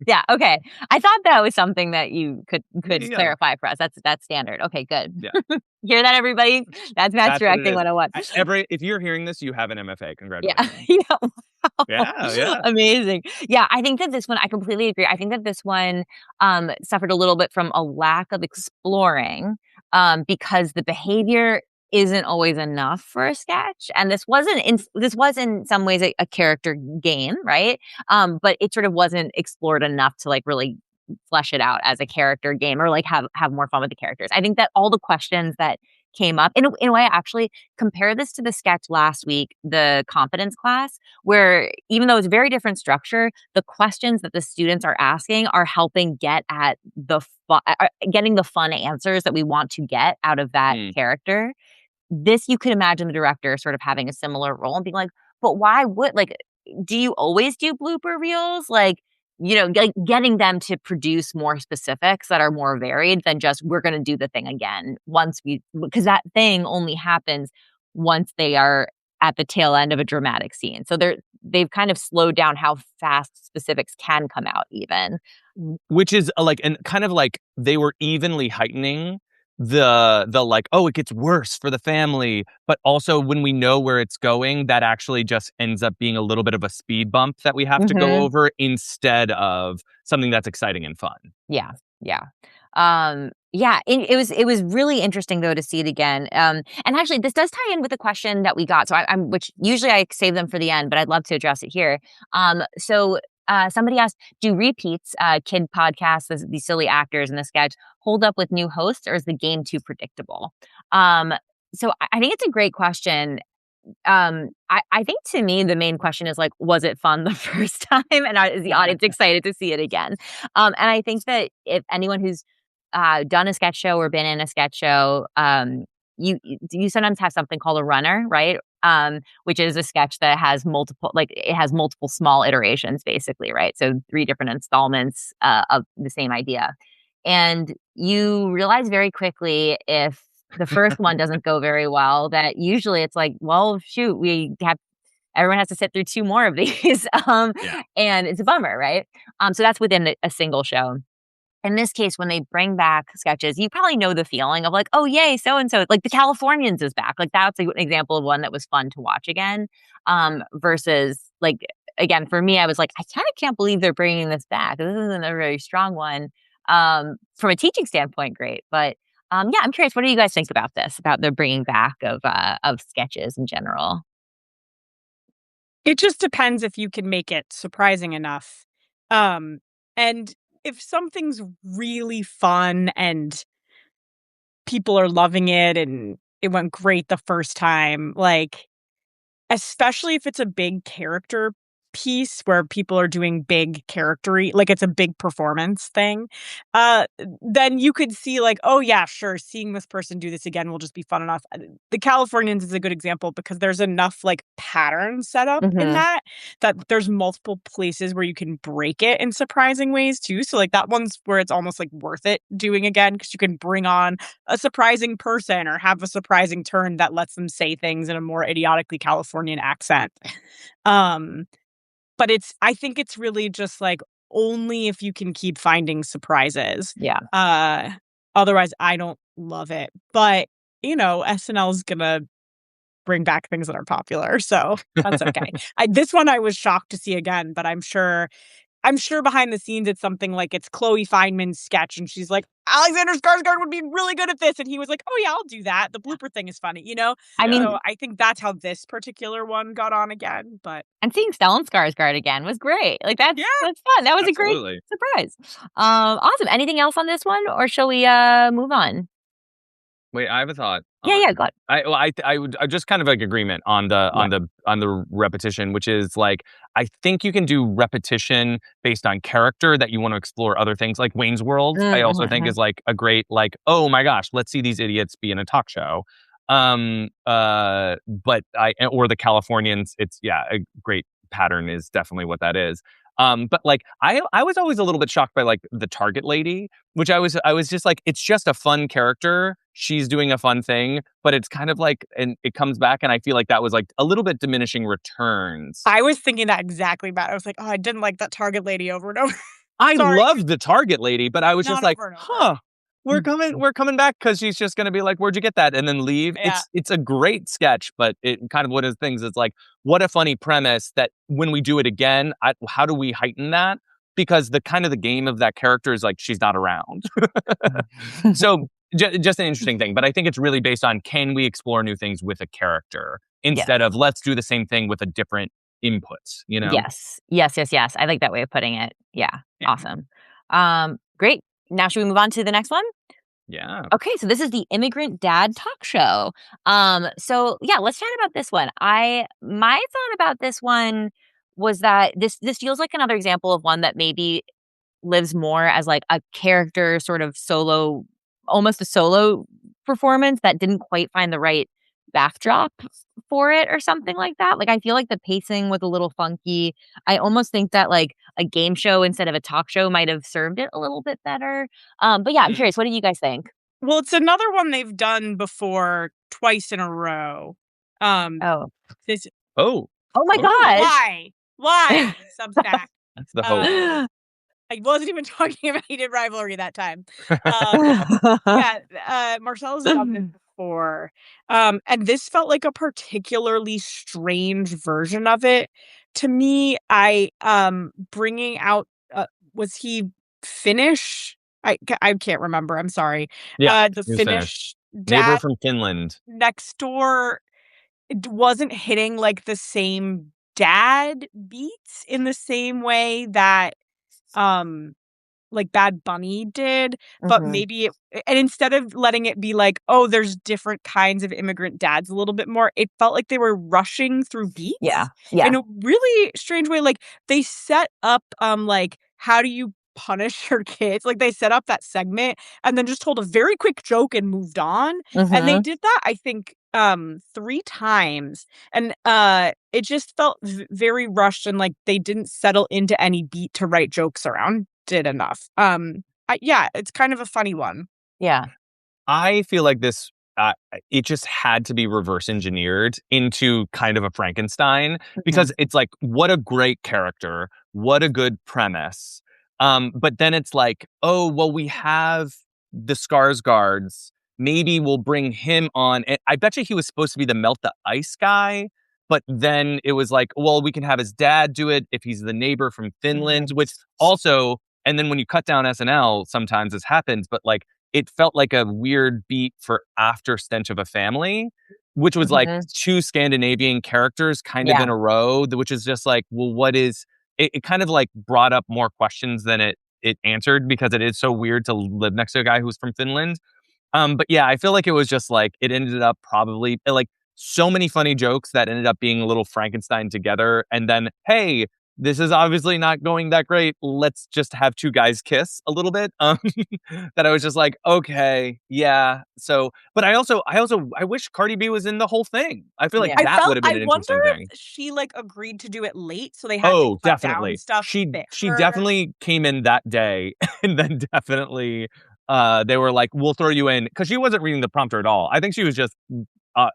Speaker 1: Yeah. Okay. I thought that was something that you could clarify for us. That's standard. Okay, good. Yeah. Hear that, everybody? That's Matt's directing 101.
Speaker 2: If you're hearing this, you have an MFA. Congratulations.
Speaker 1: Yeah. Wow.
Speaker 2: Yeah.
Speaker 1: Amazing. Yeah, I think that this one, I completely agree. I think that this one suffered a little bit from a lack of exploring because the behavior isn't always enough for a sketch. And this was in some ways a character game, right? But it sort of wasn't explored enough to like really flesh it out as a character game or like have more fun with the characters. I think that all the questions that came up in a way, I actually compare this to the sketch last week, the confidence class, where even though it's a very different structure, the questions that the students are asking are helping get at getting the fun answers that we want to get out of that character. This, you could imagine the director sort of having a similar role and being like, but why do you always do blooper reels? Like, like getting them to produce more specifics that are more varied than just, we're going to do the thing again because that thing only happens once they are at the tail end of a dramatic scene. So they've kind of slowed down how fast specifics can come out even.
Speaker 2: Which is like, and kind of like they were evenly heightening the like, oh, it gets worse for the family, but also when we know where it's going, that actually just ends up being a little bit of a speed bump that we have to go over instead of something that's exciting and fun.
Speaker 1: Yeah. It was really interesting though to see it again. And actually, this does tie in with the question that we got. So which usually I save them for the end, but I'd love to address it here. Somebody asked, do repeats, kid podcasts, these silly actors in the sketch, hold up with new hosts, or is the game too predictable? So I think it's a great question. I think to me, the main question is like, was it fun the first time? And is the audience excited to see it again? And I think that if anyone who's done a sketch show or been in a sketch show, you sometimes have something called a runner, right? Which is a sketch that has multiple small iterations, basically, right? So 3 different installments of the same idea. And you realize very quickly if the first one doesn't go very well, that usually it's like, well, shoot, everyone has to sit through 2 more of these. And it's a bummer, right? So that's within a single show. In this case, when they bring back sketches, you probably know the feeling of like, oh, yay, so-and-so. Like the Californians is back. Like that's an example of one that was fun to watch again. Versus like, again, for me, I was like, I kind of can't believe they're bringing this back. This isn't a very strong one. From a teaching standpoint, great. But I'm curious, what do you guys think about this, about the bringing back of sketches in general?
Speaker 3: It just depends if you can make it surprising enough. And if something's really fun and people are loving it and it went great the first time, like, especially if it's a big character piece where people are doing big character-y, like it's a big performance thing, then you could see like, oh yeah, sure, seeing this person do this again will just be fun enough. The Californians is a good example because there's enough like pattern set up in that there's multiple places where you can break it in surprising ways too. So like that one's where it's almost like worth it doing again because you can bring on a surprising person or have a surprising turn that lets them say things in a more idiotically Californian accent. But I think it's really just like only if you can keep finding surprises.
Speaker 1: Yeah.
Speaker 3: Otherwise, I don't love it. But, SNL is going to bring back things that are popular. So that's okay. This one I was shocked to see again, but I'm sure behind the scenes it's something like it's Chloe Feynman's sketch and she's like, Alexander Skarsgård would be really good at this. And he was like, oh yeah, I'll do that. The blooper thing is funny,
Speaker 1: I mean,
Speaker 3: so I think that's how this particular one got on again.
Speaker 1: And seeing Stella Skarsgård again was great. Like that's fun. That was a great surprise. Awesome. Anything else on this one, or shall we move on?
Speaker 2: Wait, I have a thought.
Speaker 1: Yeah, go ahead.
Speaker 2: I would just kind of like agreement on the repetition, which is like I think you can do repetition based on character that you want to explore other things. Like Wayne's World, I also think is like a great like, oh my gosh, let's see these idiots be in a talk show. Or the Californians, it's a great pattern is definitely what that is. But like I was always a little bit shocked by like the Target lady, which I was just like, it's just a fun character. She's doing a fun thing, but it's kind of like, and it comes back, and I feel like that was like a little bit diminishing returns.
Speaker 3: I was thinking that exactly about. I was like, oh, I didn't like that Target lady over and over.
Speaker 2: I loved the Target lady, but I was just like, huh. We're coming back because she's just going to be like, where'd you get that? And then leave. Yeah. It's a great sketch, but it kind of one of the things is like, what a funny premise that when we do it again, how do we heighten that? Because the kind of the game of that character is like, she's not around. So just an interesting thing. But I think it's really based on, can we explore new things with a character instead of let's do the same thing with a different inputs,
Speaker 1: Yes. I like that way of putting it. Yeah. Awesome. Great. Now, should we move on to the next one?
Speaker 2: Yeah.
Speaker 1: Okay, so this is the Immigrant Dad Talk Show. Let's chat about this one. My thought about this one was that this feels like another example of one that maybe lives more as like a character sort of solo, almost a solo performance that didn't quite find the right backdrop for it or something like that. Like I feel like the pacing was a little funky. I almost think that like a game show instead of a talk show might have served it a little bit better. I'm curious, what do you guys think?
Speaker 3: Well, it's another one they've done before twice in a row.
Speaker 1: Oh.
Speaker 3: This
Speaker 2: Oh
Speaker 1: my gosh.
Speaker 3: Why Substack?
Speaker 2: that's the hope.
Speaker 3: I wasn't even talking about Heated Rivalry that time. Marcella's done this before. And this felt like a particularly strange version of it. To me, bringing out, was he Finnish? I can't remember. I'm sorry.
Speaker 2: Yeah,
Speaker 3: The
Speaker 2: he was
Speaker 3: Finnish
Speaker 2: neighbor
Speaker 3: dad
Speaker 2: from Finland.
Speaker 3: next door wasn't hitting like the same dad beats in the same way that like Bad Bunny did, but maybe and instead of letting it be like, oh, there's different kinds of immigrant dads a little bit more, it felt like they were rushing through beats.
Speaker 1: Yeah.
Speaker 3: In a really strange way. Like they set up like, how do you punish your kids? Like they set up that segment and then just told a very quick joke and moved on. And they did that, I think, 3 times. And it just felt very rushed and like they didn't settle into any beat to write jokes around did enough. It's kind of a funny one.
Speaker 1: Yeah.
Speaker 2: I feel like this, it just had to be reverse engineered into kind of a Frankenstein because it's like, what a great character, what a good premise. But then it's like, oh, well, we have the Skarsgårds. Maybe we'll bring him on. And I bet you he was supposed to be the melt the ice guy. But then it was like, well, we can have his dad do it if he's the neighbor from Finland, which also, and then when you cut down SNL, sometimes this happens, but like, it felt like a weird beat for after Stench of a Family, which was like 2 Scandinavian characters kind of in a row, which is just like, well, what is, it kind of like brought up more questions than it answered because it is so weird to live next to a guy who's from Finland. But yeah, I feel like it was just like, it ended up probably like so many funny jokes that ended up being a little Frankenstein together. And then, hey, this is obviously not going that great. Let's just have 2 guys kiss a little bit. That I was just like, okay, yeah. So, but I wish Cardi B was in the whole thing. I feel like that would have been an interesting thing.
Speaker 3: If she like agreed to do it late, so they had to cut
Speaker 2: definitely
Speaker 3: down stuff.
Speaker 2: She definitely came in that day, and then definitely they were like, we'll throw you in because she wasn't reading the prompter at all. I think she was just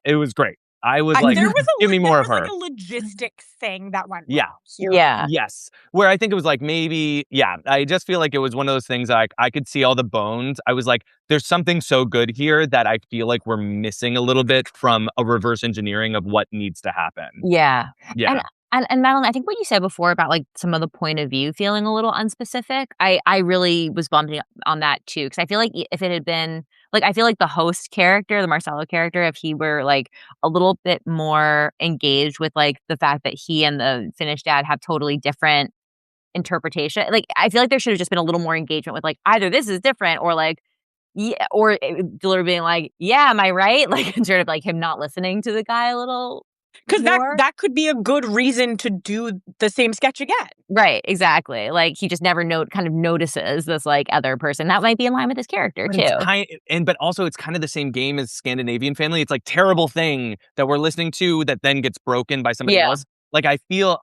Speaker 2: it was great. I was like, give me more of her.
Speaker 3: Like a logistics thing that went
Speaker 2: wrong. Yes. Where I think it was like maybe, I just feel like it was one of those things like I could see all the bones. I was like, there's something so good here that I feel like we're missing a little bit from a reverse engineering of what needs to happen.
Speaker 1: Yeah.
Speaker 2: Yeah.
Speaker 1: And Madalyn, I think what you said before about like some of the point of view feeling a little unspecific, I really was bummed on that too. Because I feel like if it had been like, I feel like the host character, the Marcello character, if he were like a little bit more engaged with like the fact that he and the Finnish dad have totally different interpretation, like I feel like there should have just been a little more engagement with like either this is different or like, yeah, or Diller being like, yeah, am I right? Like sort of like him not listening to the guy a little.
Speaker 3: Because that could be a good reason to do the same sketch again.
Speaker 1: Right, exactly. Like he just never kind of notices this like other person that might be in line with his character too.
Speaker 2: But also it's kind of the same game as Scandinavian Family. It's like terrible thing that we're listening to that then gets broken by somebody else. Like I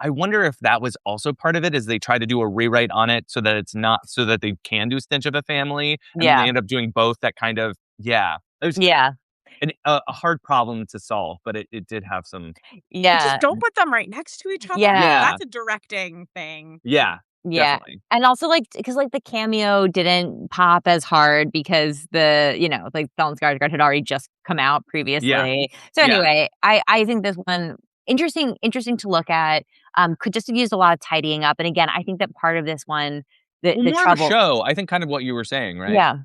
Speaker 2: wonder if that was also part of it, is they try to do a rewrite on it so that it's not, so that they can do Stench of a Family. And then they end up doing both. That kind of, a hard problem to solve, but it did have some.
Speaker 3: Just don't put them right next to each other. That's a directing thing.
Speaker 2: Definitely.
Speaker 1: And also like because like the cameo didn't pop as hard because the like Stellan Skarsgård had already just come out previously. So anyway, I think this one interesting to look at. Could just have used a lot of tidying up. And again, I think that part of this one. The
Speaker 2: more
Speaker 1: trouble.
Speaker 2: Of a show, I think, kind of what you were saying, right?
Speaker 1: Yeah.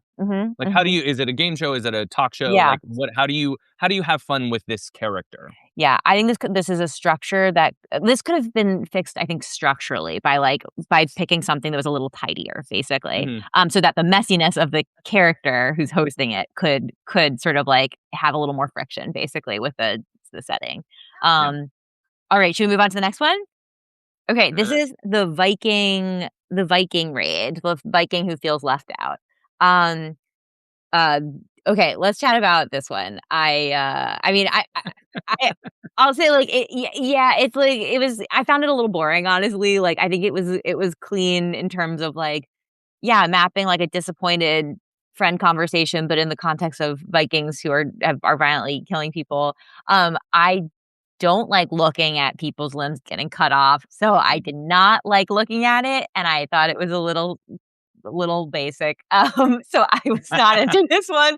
Speaker 2: Like, how do you? Is it a game show? Is it a talk show?
Speaker 1: Yeah.
Speaker 2: Like, what? How do you have fun with this character?
Speaker 1: Yeah, I think this is a structure that this could have been fixed. I think structurally by picking something that was a little tidier, basically, so that the messiness of the character who's hosting it could sort of like have a little more friction, basically, with the setting. All right, should we move on to the next one? Okay, this is the Viking raid, the Viking who feels left out. Okay, let's chat about this one. I'll say like it's like I found it a little boring, honestly. Like I think it was clean in terms of like mapping like a disappointed friend conversation, but in the context of Vikings who are violently killing people. I don't like looking at people's limbs getting cut off. So I did not like looking at it, and I thought it was a little basic. So I was not into this one.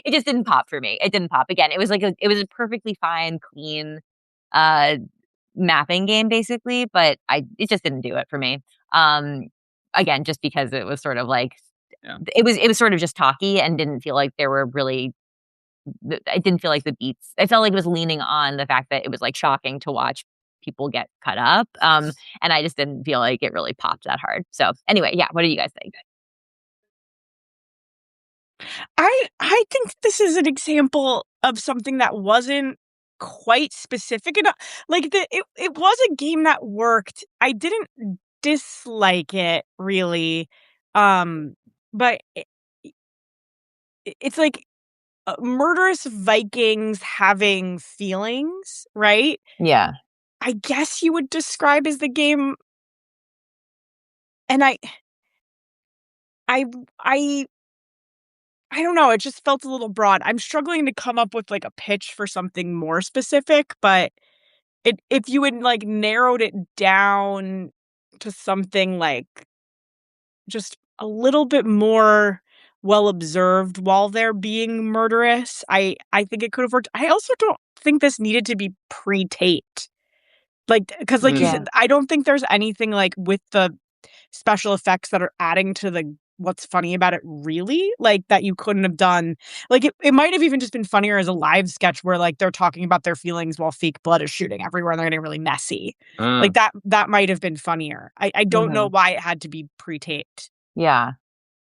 Speaker 1: It just didn't pop for me. It didn't pop. Again, it was a perfectly fine, clean mapping game basically, but it just didn't do it for me. Again, just because it was sort of like it was sort of just talky and didn't feel like there were really it didn't feel like the beats. I felt like it was leaning on the fact that it was like shocking to watch people get cut up. And I just didn't feel like it really popped that hard. So anyway, yeah, what do you guys think?
Speaker 3: I think this is an example of something that wasn't quite specific enough. Like it was a game that worked. I didn't dislike it really. But it's like murderous Vikings having feelings, right?
Speaker 1: Yeah.
Speaker 3: I guess you would describe as the game. And I don't know, it just felt a little broad. I'm struggling to come up with like a pitch for something more specific, but if you had like narrowed it down to something like just a little bit more well observed while they're being murderous, I think it could have worked. I also don't think this needed to be pre-taped. Like, because like you said, I don't think there's anything like with the special effects that are adding to the what's funny about it really, like that you couldn't have done. Like it might have even just been funnier as a live sketch where like they're talking about their feelings while fake blood is shooting everywhere and they're getting really messy. Like that might have been funnier. I don't know why it had to be pre-taped.
Speaker 1: Yeah.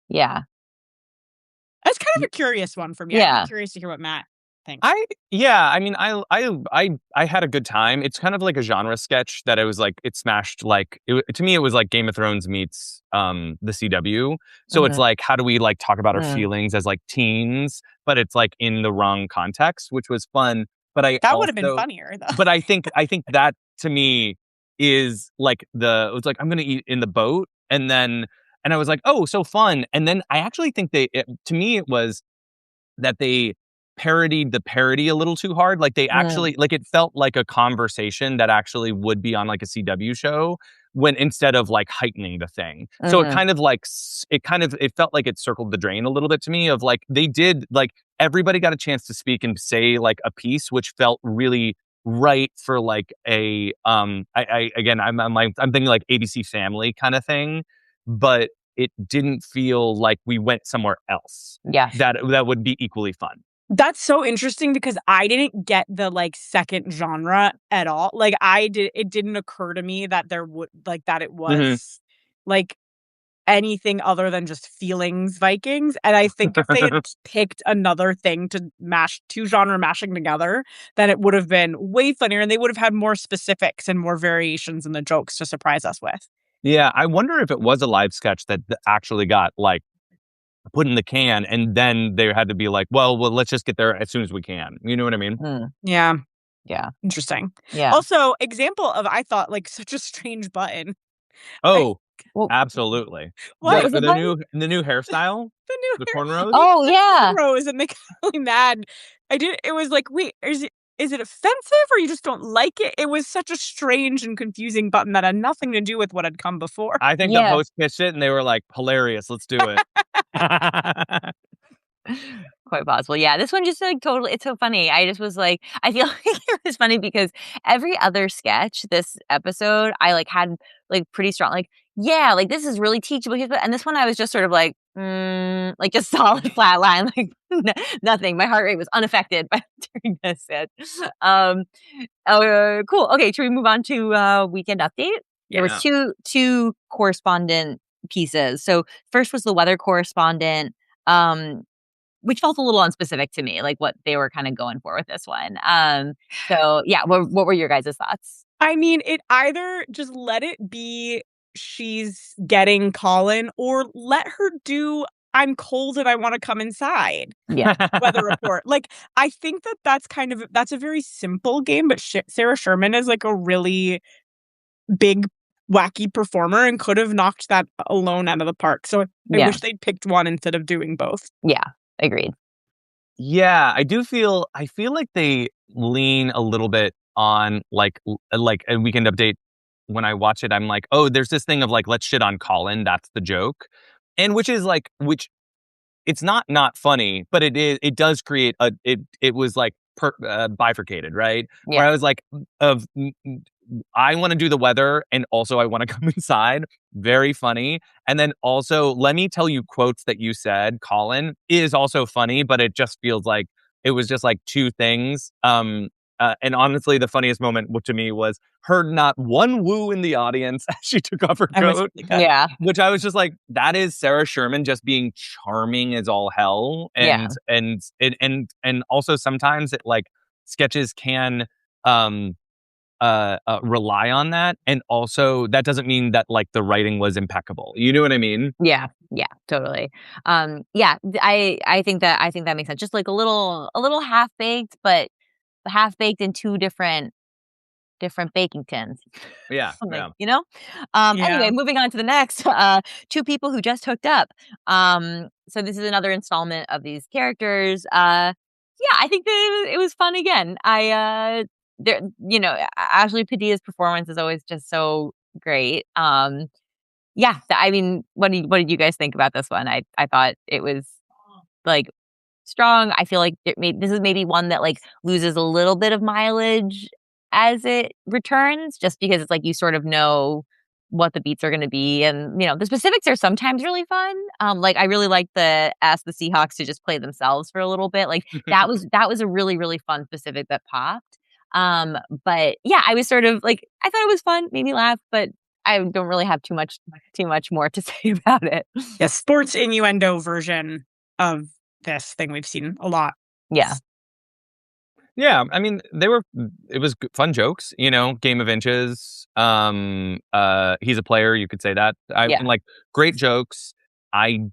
Speaker 3: That's kind of a curious one for me.
Speaker 1: Yeah.
Speaker 3: I'm curious to hear what Matt thinks.
Speaker 2: I mean, I had a good time. It's kind of like a genre sketch that it was like, it smashed like, to me, it was like Game of Thrones meets the CW. So it's like, how do we like talk about our feelings as like teens, but it's like in the wrong context, which was fun. But
Speaker 3: that would have been funnier though.
Speaker 2: But I think that to me is like it was like, I'm going to eat in the boat. And I was like, oh, so fun. And then I actually think to me, it was that they parodied the parody a little too hard. Like they actually, like it felt like a conversation that actually would be on like a CW show when instead of like heightening the thing. So it kind of like, it felt like it circled the drain a little bit to me of like, they did like, everybody got a chance to speak and say like a piece, which felt really right for like a, I'm thinking like ABC Family kind of thing, but it didn't feel like we went somewhere else.
Speaker 1: Yeah.
Speaker 2: That would be equally fun.
Speaker 3: That's so interesting because I didn't get the like second genre at all. Like it didn't occur to me that there would like that it was like anything other than just feelings Vikings. And I think if they had picked another thing to mash two genre mashing together, then it would have been way funnier and they would have had more specifics and more variations in the jokes to surprise us with.
Speaker 2: Yeah, I wonder if it was a live sketch that actually got like put in the can and then they had to be like, well, let's just get there as soon as we can. You know what I mean?
Speaker 3: Yeah.
Speaker 1: Interesting.
Speaker 3: Yeah. Also, example of, I thought, like, such a strange button.
Speaker 2: Oh, absolutely.
Speaker 3: What?
Speaker 2: The new hairstyle? The cornrows?
Speaker 1: Oh, yeah.
Speaker 3: Cornrows, and they got really mad. It was like, wait, is it offensive or you just don't like it? It was such a strange and confusing button that had nothing to do with what had come before.
Speaker 2: I think the host pitched it and they were like, hilarious, let's do it.
Speaker 1: Quite possible. Yeah, this one just like totally, it's so funny. I just was like, I feel like it was funny because every other sketch this episode, I like had like pretty strong, like, yeah, like this is really teachable. And this one I was just sort of like just solid flat line, like nothing. My heart rate was unaffected by during this set. Cool. Okay, should we move on to weekend update?
Speaker 3: Yeah.
Speaker 1: There was two correspondent pieces. So first was the weather correspondent, which felt a little unspecific to me, like what they were kind of going for with this one. So yeah, what were your guys' thoughts?
Speaker 3: I mean, it either just let it be she's getting Colin or let her do I'm cold and I want to come inside.
Speaker 1: Yeah.
Speaker 3: Weather report. Like, I think that's a very simple game, but Sarah Sherman is like a really big, wacky performer and could have knocked that alone out of the park. So I wish they'd picked one instead of doing both.
Speaker 1: Yeah, agreed.
Speaker 2: Yeah, I feel like they lean a little bit on like a Weekend Update. When I watch it, I'm like, oh, there's this thing of like, let's shit on Colin. That's the joke. And which it's not funny, but it does create it was like bifurcated, right?
Speaker 1: Yeah.
Speaker 2: Where I was like, I want to do the weather and also I want to come inside. Very funny. And then also, let me tell you quotes that you said, Colin, is also funny, but it just feels like it was just like two things. And honestly, the funniest moment to me was heard not one woo in the audience as she took off her coat.
Speaker 1: Yeah.
Speaker 2: Which I was just like, that is Sarah Sherman just being charming as all hell. And also sometimes it like sketches can rely on that. And also that doesn't mean that like the writing was impeccable. You know what I mean?
Speaker 1: Yeah, totally. I think that makes sense. Just like a little half baked, but half baked in two different baking tins.
Speaker 2: Yeah.
Speaker 1: You know? Anyway, moving on to the next, two people who just hooked up. So this is another installment of these characters. I think that it was fun again. Ashley Padilla's performance is always just so great. I mean, what did you guys think about this one? I thought it was like strong. I feel like this is maybe one that like loses a little bit of mileage as it returns, just because it's like you sort of know what the beats are going to be, and the specifics are sometimes really fun. Like I really like the ask the Seahawks to just play themselves for a little bit. Like that was a really really fun specific that popped. But yeah, I was sort of like I thought it was fun, made me laugh, but I don't really have too much more to say about it.
Speaker 3: Yeah, sports innuendo version of this thing we've seen a lot.
Speaker 1: Yeah.
Speaker 2: Yeah, I mean, it was fun jokes, Game of Inches. He's a player, you could say that. Like great jokes. I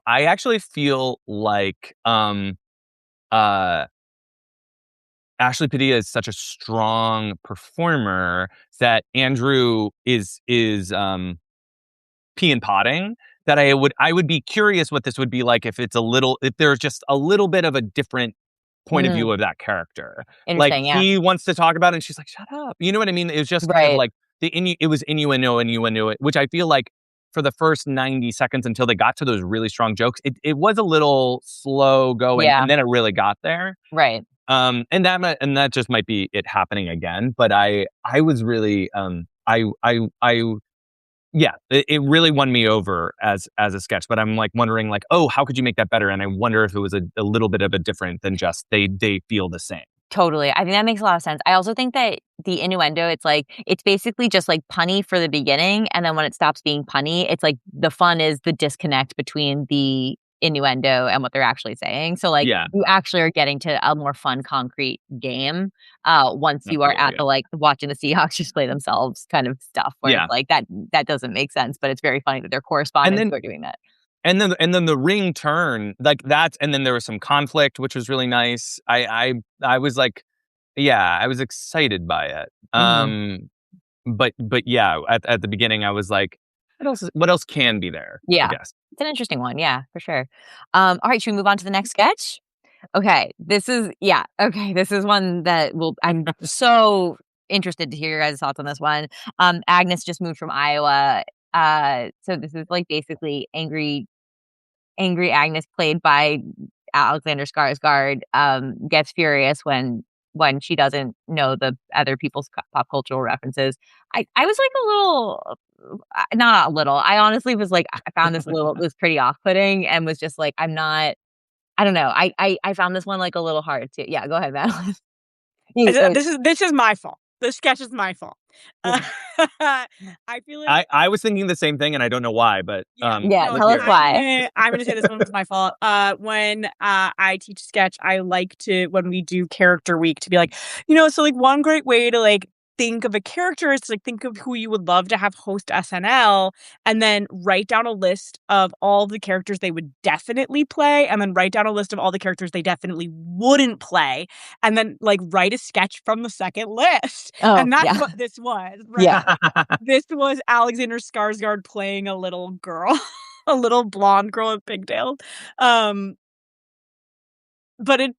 Speaker 2: actually feel like Ashley Padilla is such a strong performer that Andrew is pee and potting, that I would be curious what this would be like if there's just a little bit of a different point of view of that character. Like he wants to talk about it and she's like, shut up. You know what I mean? It was just kind of like it was innuendo, which I feel like for the first 90 seconds until they got to those really strong jokes, it was a little slow going and then it really got there.
Speaker 1: Right.
Speaker 2: And that just might be it happening again. But I was really it really won me over as a sketch, but I'm like wondering like, oh, how could you make that better? And I wonder if it was a little bit of a different than just they feel the same.
Speaker 1: Totally. I think that makes a lot of sense. I also think that the innuendo, it's basically just like punny for the beginning. And then when it stops being punny, it's like the fun is the disconnect between the innuendo and what they're actually saying. So like you actually are getting to a more fun, concrete game once you are at the like watching the Seahawks just play themselves kind of stuff where it's like that doesn't make sense, but it's very funny that their correspondents are doing that.
Speaker 2: And then the ring turn like that, and then there was some conflict, which was really nice. I was like, I was excited by it. But yeah, at the beginning I was like, what else can be there?
Speaker 1: Yeah,
Speaker 2: I guess.
Speaker 1: It's an interesting one. Yeah, for sure. All right, should we move on to the next sketch? Okay, this is one that I'm so interested to hear your guys' thoughts on this one. Agnes just moved from Iowa. So this is like basically angry Agnes, played by Alexander Skarsgård, gets furious when she doesn't know the other people's pop cultural references. I was like a little, not a little. I honestly was like, I found this was pretty off-putting and was just like, I don't know. I found this one like a little hard too. Yeah, go ahead, Madalyn.
Speaker 3: This is my fault. This sketch is my fault. I feel like
Speaker 2: I was thinking the same thing, and I don't know why, but
Speaker 1: tell us why.
Speaker 3: I'm going to say this one was my fault. When I teach sketch, I like to, when we do character week, to be like, so like one great way to like think of a character is to like think of who you would love to have host SNL, and then write down a list of all the characters they would definitely play, and then write down a list of all the characters they definitely wouldn't play, and then like write a sketch from the second list. And that's what this was. Right?
Speaker 1: Yeah.
Speaker 3: This was Alexander Skarsgård playing a little girl, a little blonde girl with pigtails. But it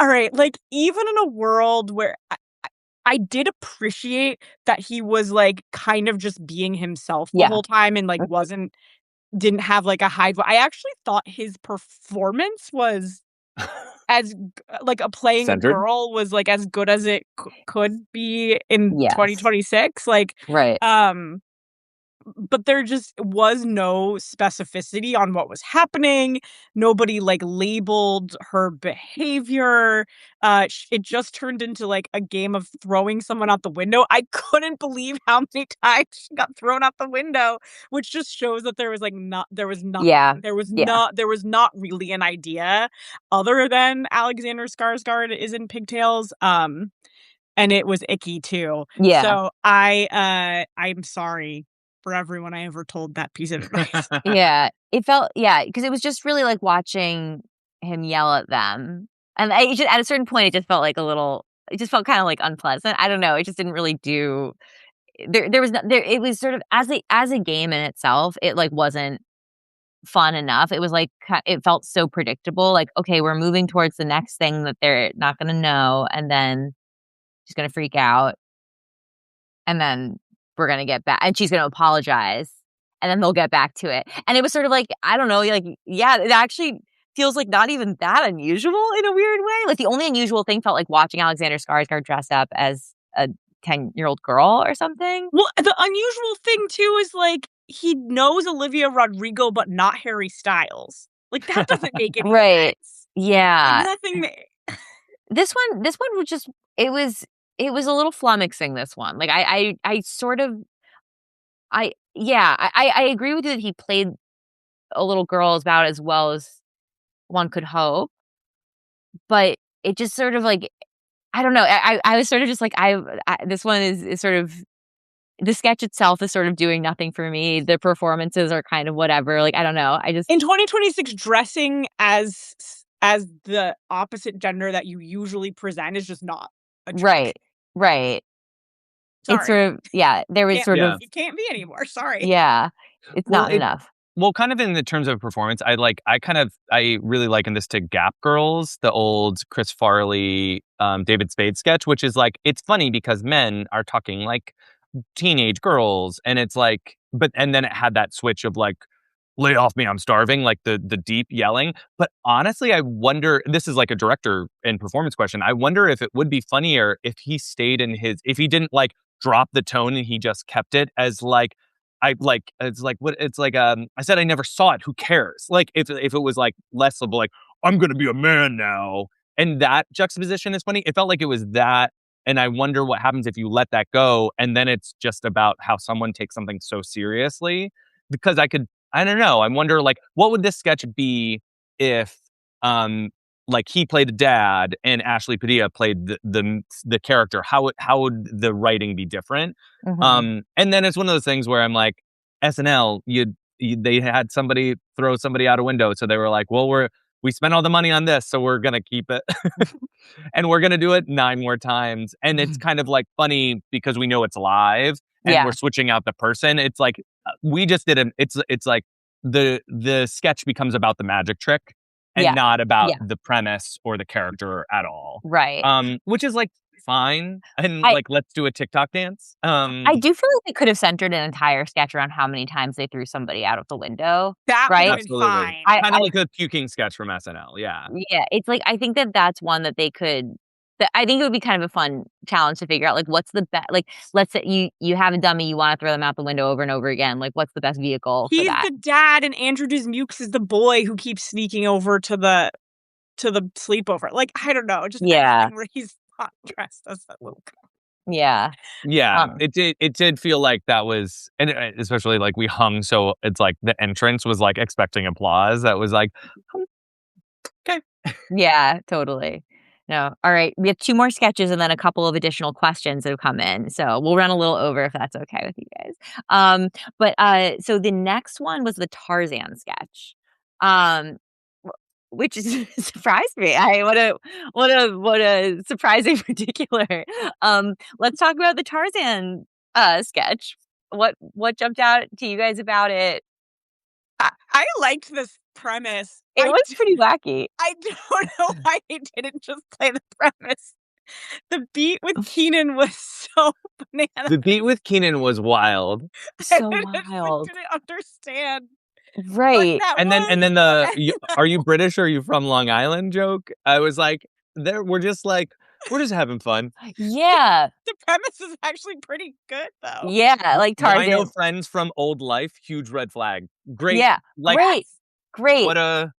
Speaker 3: all right, like even in a world where I did appreciate that he was like kind of just being himself the
Speaker 1: Yeah.
Speaker 3: whole time and like didn't have like a hide. I actually thought his performance was as like playing a
Speaker 2: Centered?
Speaker 3: girl was like as good as it could be in
Speaker 1: Yes.
Speaker 3: 2026. Like,
Speaker 1: Right.
Speaker 3: but there just was no specificity on what was happening. Nobody like labeled her behavior. It just turned into like a game of throwing someone out the window. I couldn't believe how many times she got thrown out the window, which just shows that there was not really an idea other than Alexander Skarsgård is in pigtails. And it was icky too.
Speaker 1: Yeah.
Speaker 3: So I'm sorry for everyone I ever told that piece of advice.
Speaker 1: Yeah. It felt, because it was just really like watching him yell at them. And at a certain point, it just felt like it just felt kind of like unpleasant. I don't know. It just didn't really do, it was sort of, as a game in itself, it like wasn't fun enough. It was like, it felt so predictable. Like, okay, we're moving towards the next thing that they're not going to know. And then she's going to freak out. And then we're going to get back, and she's going to apologize, and then they'll get back to it. And it was sort of like, I don't know, like, yeah, it actually feels like not even that unusual in a weird way. Like the only unusual thing felt like watching Alexander Skarsgård dressed up as a 10-year-old girl or something.
Speaker 3: Well, the unusual thing too is like he knows Olivia Rodrigo, but not Harry Styles. Like that doesn't make any
Speaker 1: right.
Speaker 3: sense.
Speaker 1: Yeah.
Speaker 3: Like, nothing.
Speaker 1: This one was just, it was a little flummoxing, this one. Like I agree with you that he played a little girl about as well as one could hope, but it just sort of like, I don't know. I was sort of just like, this one is sort of, the sketch itself is sort of doing nothing for me. The performances are kind of whatever. Like, I don't know. I just,
Speaker 3: in 2026, dressing as the opposite gender that you usually present is just not a trick.
Speaker 1: Right.
Speaker 3: Sorry.
Speaker 1: It's sort of, there was sort of,
Speaker 3: it can't be anymore. Sorry.
Speaker 1: Yeah, it's not enough.
Speaker 2: Well, kind of in the terms of performance, I really liken this to Gap Girls, the old Chris Farley, David Spade sketch, which is like, it's funny because men are talking like teenage girls, and it's like, and then it had that switch of like, lay off me, I'm starving, like the deep yelling. But honestly, I wonder, this is like a director and performance question, I wonder if it would be funnier if he stayed if he didn't like drop the tone and he just kept it as like, I said I never saw it, who cares? Like if it was like less of like, I'm gonna be a man now, and that juxtaposition is funny. It felt like it was that, and I wonder what happens if you let that go, and then it's just about how someone takes something so seriously. Because I don't know, I wonder like, what would this sketch be if like he played a dad and Ashley Padilla played the character? How would the writing be different?
Speaker 1: Mm-hmm.
Speaker 2: And then it's one of those things where I'm like, SNL, they had somebody throw somebody out a window, so they were like, well, we spent all the money on this, so we're gonna keep it, and we're gonna do it 9 more times. And it's kind of like funny because we know it's live, and we're switching out the person. It's like we just did it. It's like the sketch becomes about the magic trick and not about the premise or the character at all.
Speaker 1: Right.
Speaker 2: Which is like fine. And like, let's do a TikTok dance.
Speaker 1: I do feel like they could have centered an entire sketch around how many times they threw somebody out of the window.
Speaker 3: That
Speaker 1: right?
Speaker 3: would have been fine.
Speaker 2: Kind of like a puking sketch from SNL. Yeah.
Speaker 1: Yeah. It's like, I think that's one that they could, I think it would be kind of a fun challenge to figure out, like, what's the best, like, let's say you have a dummy, you want to throw them out the window over and over again. Like, what's the best vehicle for that?
Speaker 3: He's the dad, and Andrew Dismukes is the boy who keeps sneaking over to the sleepover. Like, I don't know, just anything where he's not dressed as that little guy.
Speaker 1: Yeah.
Speaker 2: It did feel like that was, and especially like we hung, so it's like the entrance was like expecting applause. That was like, okay.
Speaker 1: Yeah, totally. No. All right. We have 2 more sketches and then a couple of additional questions that have come in. So we'll run a little over if that's okay with you guys. So the next one was the Tarzan sketch. Which surprised me. What a surprising particular. Let's talk about the Tarzan sketch. What jumped out to you guys about it?
Speaker 3: I liked this premise.
Speaker 1: It was pretty wacky.
Speaker 3: I don't know why they didn't just play the premise The beat with Keenan was so bananas.
Speaker 2: The beat with Keenan was wild.
Speaker 1: So
Speaker 3: I
Speaker 1: wild.
Speaker 3: didn't understand.
Speaker 1: Right.
Speaker 2: And then are you British or are you from Long Island joke? I was like, we're just having fun.
Speaker 1: Yeah.
Speaker 3: The premise is actually pretty good, though.
Speaker 1: Yeah, like
Speaker 2: I know
Speaker 1: Tarzan.
Speaker 2: friends from old life, huge red flag. Great.
Speaker 1: Yeah.
Speaker 2: Like,
Speaker 1: Great.
Speaker 2: What a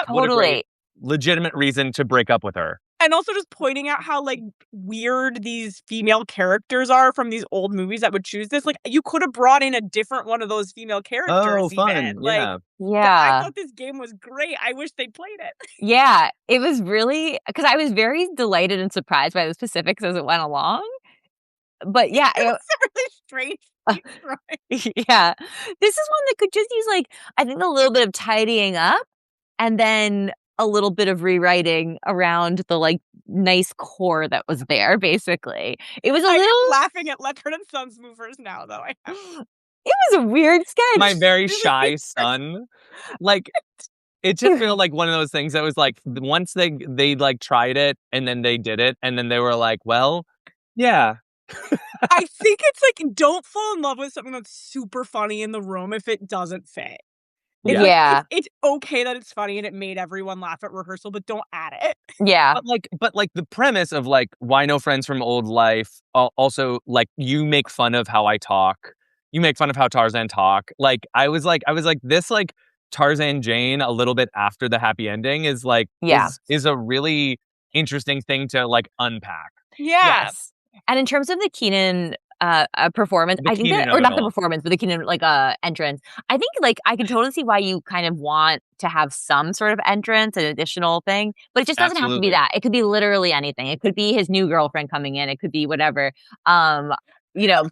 Speaker 1: Totally.
Speaker 2: great legitimate reason to break up with her.
Speaker 3: And also just pointing out how, like, weird these female characters are from these old movies that would choose this. Like, you could have brought in a different one of those female characters.
Speaker 2: Oh, fun.
Speaker 3: Even.
Speaker 2: Yeah.
Speaker 3: I thought this game was great. I wish they played it.
Speaker 1: Yeah. It was really, because I was very delighted and surprised by the specifics as it went along. But yeah.
Speaker 3: It was a really strange
Speaker 1: yeah. This is one that could just use, like, I think a little bit of tidying up and then a little bit of rewriting around the, like, nice core that was there, basically. It was
Speaker 3: I'm laughing at Leopard and Sons movers now, though.
Speaker 1: It was a weird sketch.
Speaker 2: My very shy son. Like, it just felt like one of those things that was like, once they like tried it and then they did it and then they were like, well, yeah.
Speaker 3: I think it's like, don't fall in love with something that's super funny in the room if it doesn't fit. It's okay that it's funny and it made everyone laugh at rehearsal, but don't add it.
Speaker 1: Yeah.
Speaker 2: But the premise of like, why no friends from old life? Also, like, you make fun of how I talk. You make fun of how Tarzan talk. Like, I was like, this like Tarzan Jane a little bit after the happy ending is like, is a really interesting thing to like unpack.
Speaker 3: Yeah.
Speaker 1: Yes. And in terms of the Keenan performance, I think that, or not the performance, but the Keenan like entrance. I think like I can totally see why you kind of want to have some sort of entrance, an additional thing, but it just doesn't have to be that. It could be literally anything. It could be his new girlfriend coming in. It could be whatever. But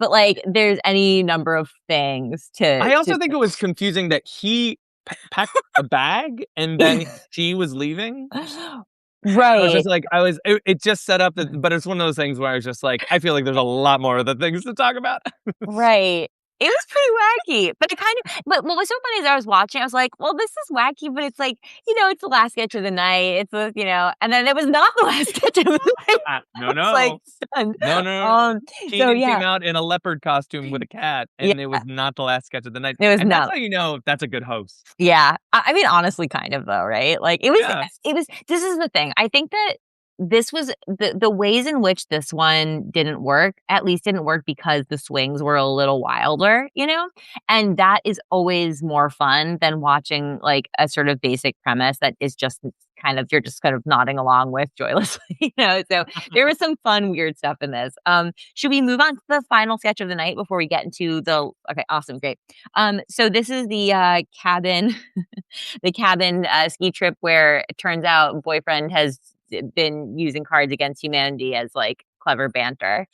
Speaker 1: like there's any number of things to.
Speaker 2: I also think it was confusing that he packed a bag and then she was leaving.
Speaker 1: Right.
Speaker 2: I was just like, it just set up, but it's one of those things where I was just like, I feel like there's a lot more of the things to talk about.
Speaker 1: Right. It was pretty wacky, but but what was so funny is I was watching, I was like, well, this is wacky, but it's like, it's the last sketch of the night. It's and then it was not the last sketch of the night.
Speaker 2: No.
Speaker 1: Like, stunned.
Speaker 2: No. Keenan came out in a leopard costume with a cat, and it was not the last sketch of the night.
Speaker 1: It was
Speaker 2: and
Speaker 1: not.
Speaker 2: That's how you know that's a good host.
Speaker 1: Yeah. I mean, honestly, kind of though, right? Like it was, this is the thing. I think that this was the ways in which this one didn't work, at least didn't work because the swings were a little wilder, and that is always more fun than watching like a sort of basic premise that is just kind of, you're just kind of nodding along with joylessly, so there was some fun, weird stuff in this. Should we move on to the final sketch of the night before we get into okay, awesome. Great. So this is the cabin, ski trip where it turns out boyfriend has been using Cards Against Humanity as like clever banter.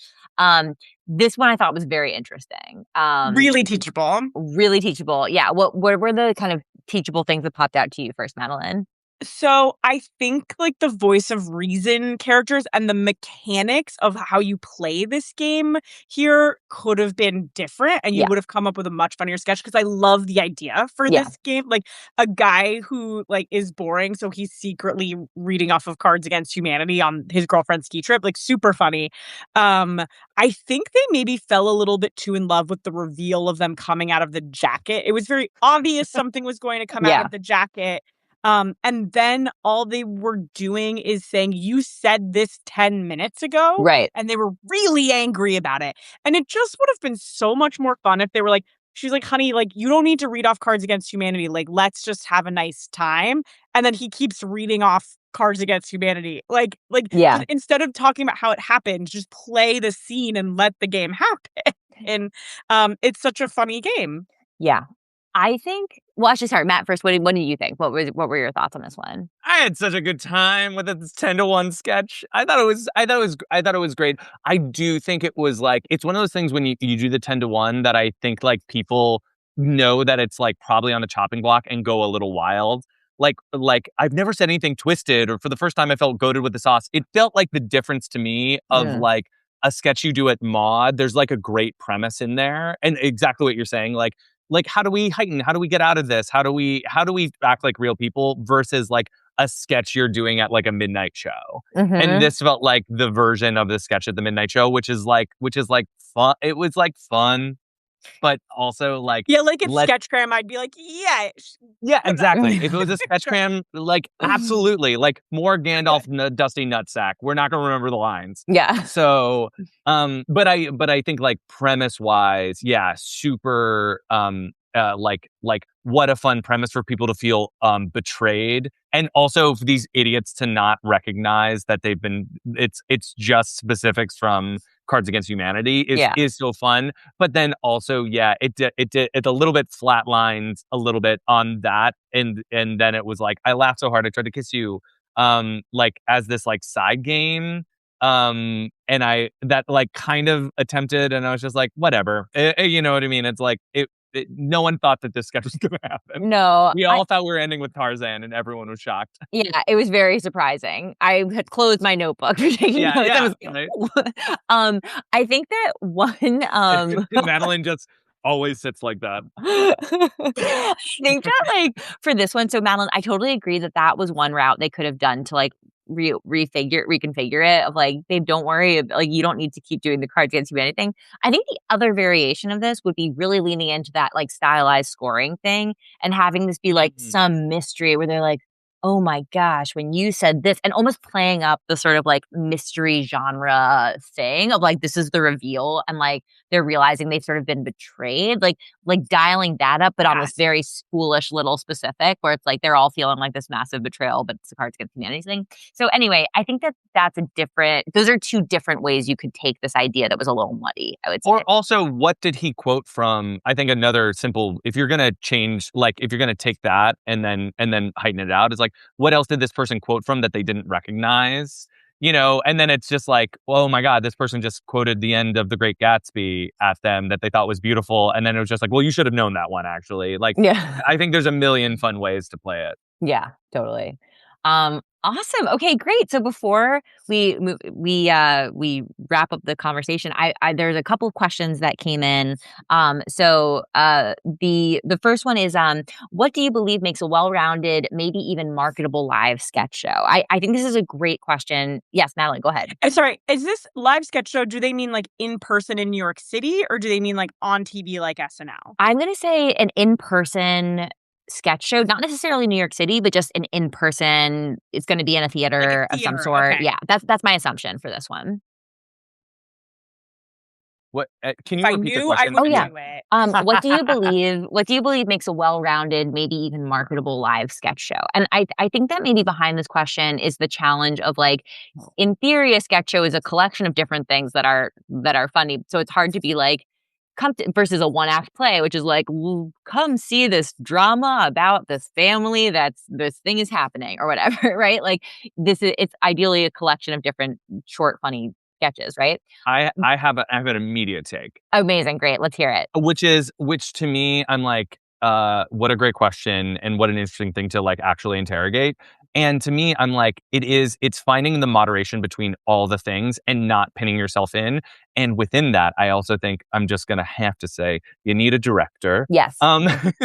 Speaker 1: This one I thought was very interesting.
Speaker 3: Really teachable.
Speaker 1: Yeah. What were the kind of teachable things that popped out to you first, Madalyn?
Speaker 3: So I think like the voice of reason characters and the mechanics of how you play this game here could have been different and you would have come up with a much funnier sketch because I love the idea for this game. Like a guy who like is boring, so he's secretly reading off of Cards Against Humanity on his girlfriend's ski trip, like super funny. I think they maybe fell a little bit too in love with the reveal of them coming out of the jacket. It was very obvious something was going to come out of the jacket. And then all they were doing is saying, you said this 10 minutes ago.
Speaker 1: Right.
Speaker 3: And they were really angry about it. And it just would have been so much more fun if they were like, she's like, honey, like, you don't need to read off Cards Against Humanity. Like, let's just have a nice time. And then he keeps reading off Cards Against Humanity. Just instead of talking about how it happened, just play the scene and let the game happen. And it's such a funny game.
Speaker 1: Yeah. I think, well, actually, sorry, Matt, first, what do you think? What were your thoughts on this one?
Speaker 2: I had such a good time with this 10-1 sketch. I thought it was great. I do think it was like, it's one of those things when you do the 10-1 that I think like people know that it's like probably on the chopping block and go a little wild. Like I've never said anything twisted, or for the first time I felt goated with the sauce. It felt like the difference to me of like a sketch you do at Mod. There's like a great premise in there. And exactly what you're saying, like how do we heighten? How do we get out of this? How do we act like real people versus like a sketch you're doing at like a midnight show.
Speaker 1: Mm-hmm.
Speaker 2: And this felt like the version of the sketch at the midnight show, which is like fun. It was like fun, but also like,
Speaker 3: Yeah, like it's sketch cram, I'd be like,
Speaker 2: yeah, exactly. If it was a sketch cram, like absolutely, like more Gandalf Dusty Nutsack. We're not gonna remember the lines.
Speaker 1: Yeah.
Speaker 2: So, but I think like premise wise, yeah, super. Like what a fun premise for people to feel betrayed, and also for these idiots to not recognize that they've been. It's just specifics from Cards Against Humanity is so fun, but then also it a little bit flatlined a little bit on that, and then it was like I laughed so hard I tried to kiss you, like as this like side game, and I that like kind of attempted, and I was just like whatever, you know what I mean? It's like no one thought that this sketch was going to happen.
Speaker 1: No,
Speaker 2: we all thought we were ending with Tarzan, and everyone was shocked.
Speaker 1: Yeah, it was very surprising. I had closed my notebook for taking notes.
Speaker 2: Yeah,
Speaker 1: I was like, I think that one
Speaker 2: Madalyn just always sits like that.
Speaker 1: I think that like for this one, so Madalyn, I totally agree that was one route they could have done to like reconfigure it of like, babe, don't worry, like you don't need to keep doing the Cards Against Humanity thing. I think the other variation of this would be really leaning into that like stylized scoring thing and having this be like some mystery where they're like, oh my gosh, when you said this, and almost playing up the sort of like mystery genre thing of like, this is the reveal, and like they're realizing they've sort of been betrayed, like dialing that up, but on this very foolish little specific where it's like they're all feeling like this massive betrayal, but it's a Cards Against Humanity thing. So anyway, I think those are two different ways you could take this idea that was a little muddy, I would say.
Speaker 2: Or also, what did he quote from? I think another simple, if you're going to change, like if you're going to take that and then heighten it out, is like, what else did this person quote from that they didn't recognize? You know, and then it's just like, oh my God, this person just quoted the end of The Great Gatsby at them that they thought was beautiful. And then it was just like, well, you should have known that one, actually. Like, yeah. I think there's a million fun ways to play it.
Speaker 1: Yeah, totally. Awesome. Okay, great. So before we wrap up the conversation, there's a couple of questions that came in. So the first one is, what do you believe makes a well-rounded, maybe even marketable live sketch show? I think this is a great question. Yes, Madalyn, go ahead.
Speaker 3: Sorry, is this live sketch show? Do they mean like in person in New York City, or do they mean like on TV like SNL?
Speaker 1: I'm gonna say an in-person sketch show, not necessarily New York City, but just an in-person. It's going to be in a theater, of some sort. Okay. Yeah, that's my assumption for this one.
Speaker 2: What can you repeat the question?
Speaker 3: Oh yeah.
Speaker 1: What do you believe makes a well-rounded, maybe even marketable live sketch show? And I think that maybe behind this question is the challenge of like, in theory, a sketch show is a collection of different things that are funny. So it's hard to be like, versus a one-act play, which is like, come see this drama about this family this thing is happening or whatever, right? Like it's ideally a collection of different short, funny sketches, right?
Speaker 2: I have an immediate take.
Speaker 1: Amazing, great, let's hear it.
Speaker 2: Which to me, I'm like, what a great question and what an interesting thing to like actually interrogate. And to me, I'm like, it's finding the moderation between all the things and not pinning yourself in. And within that, I also think I'm just going to have to say, you need a director.
Speaker 1: Yes.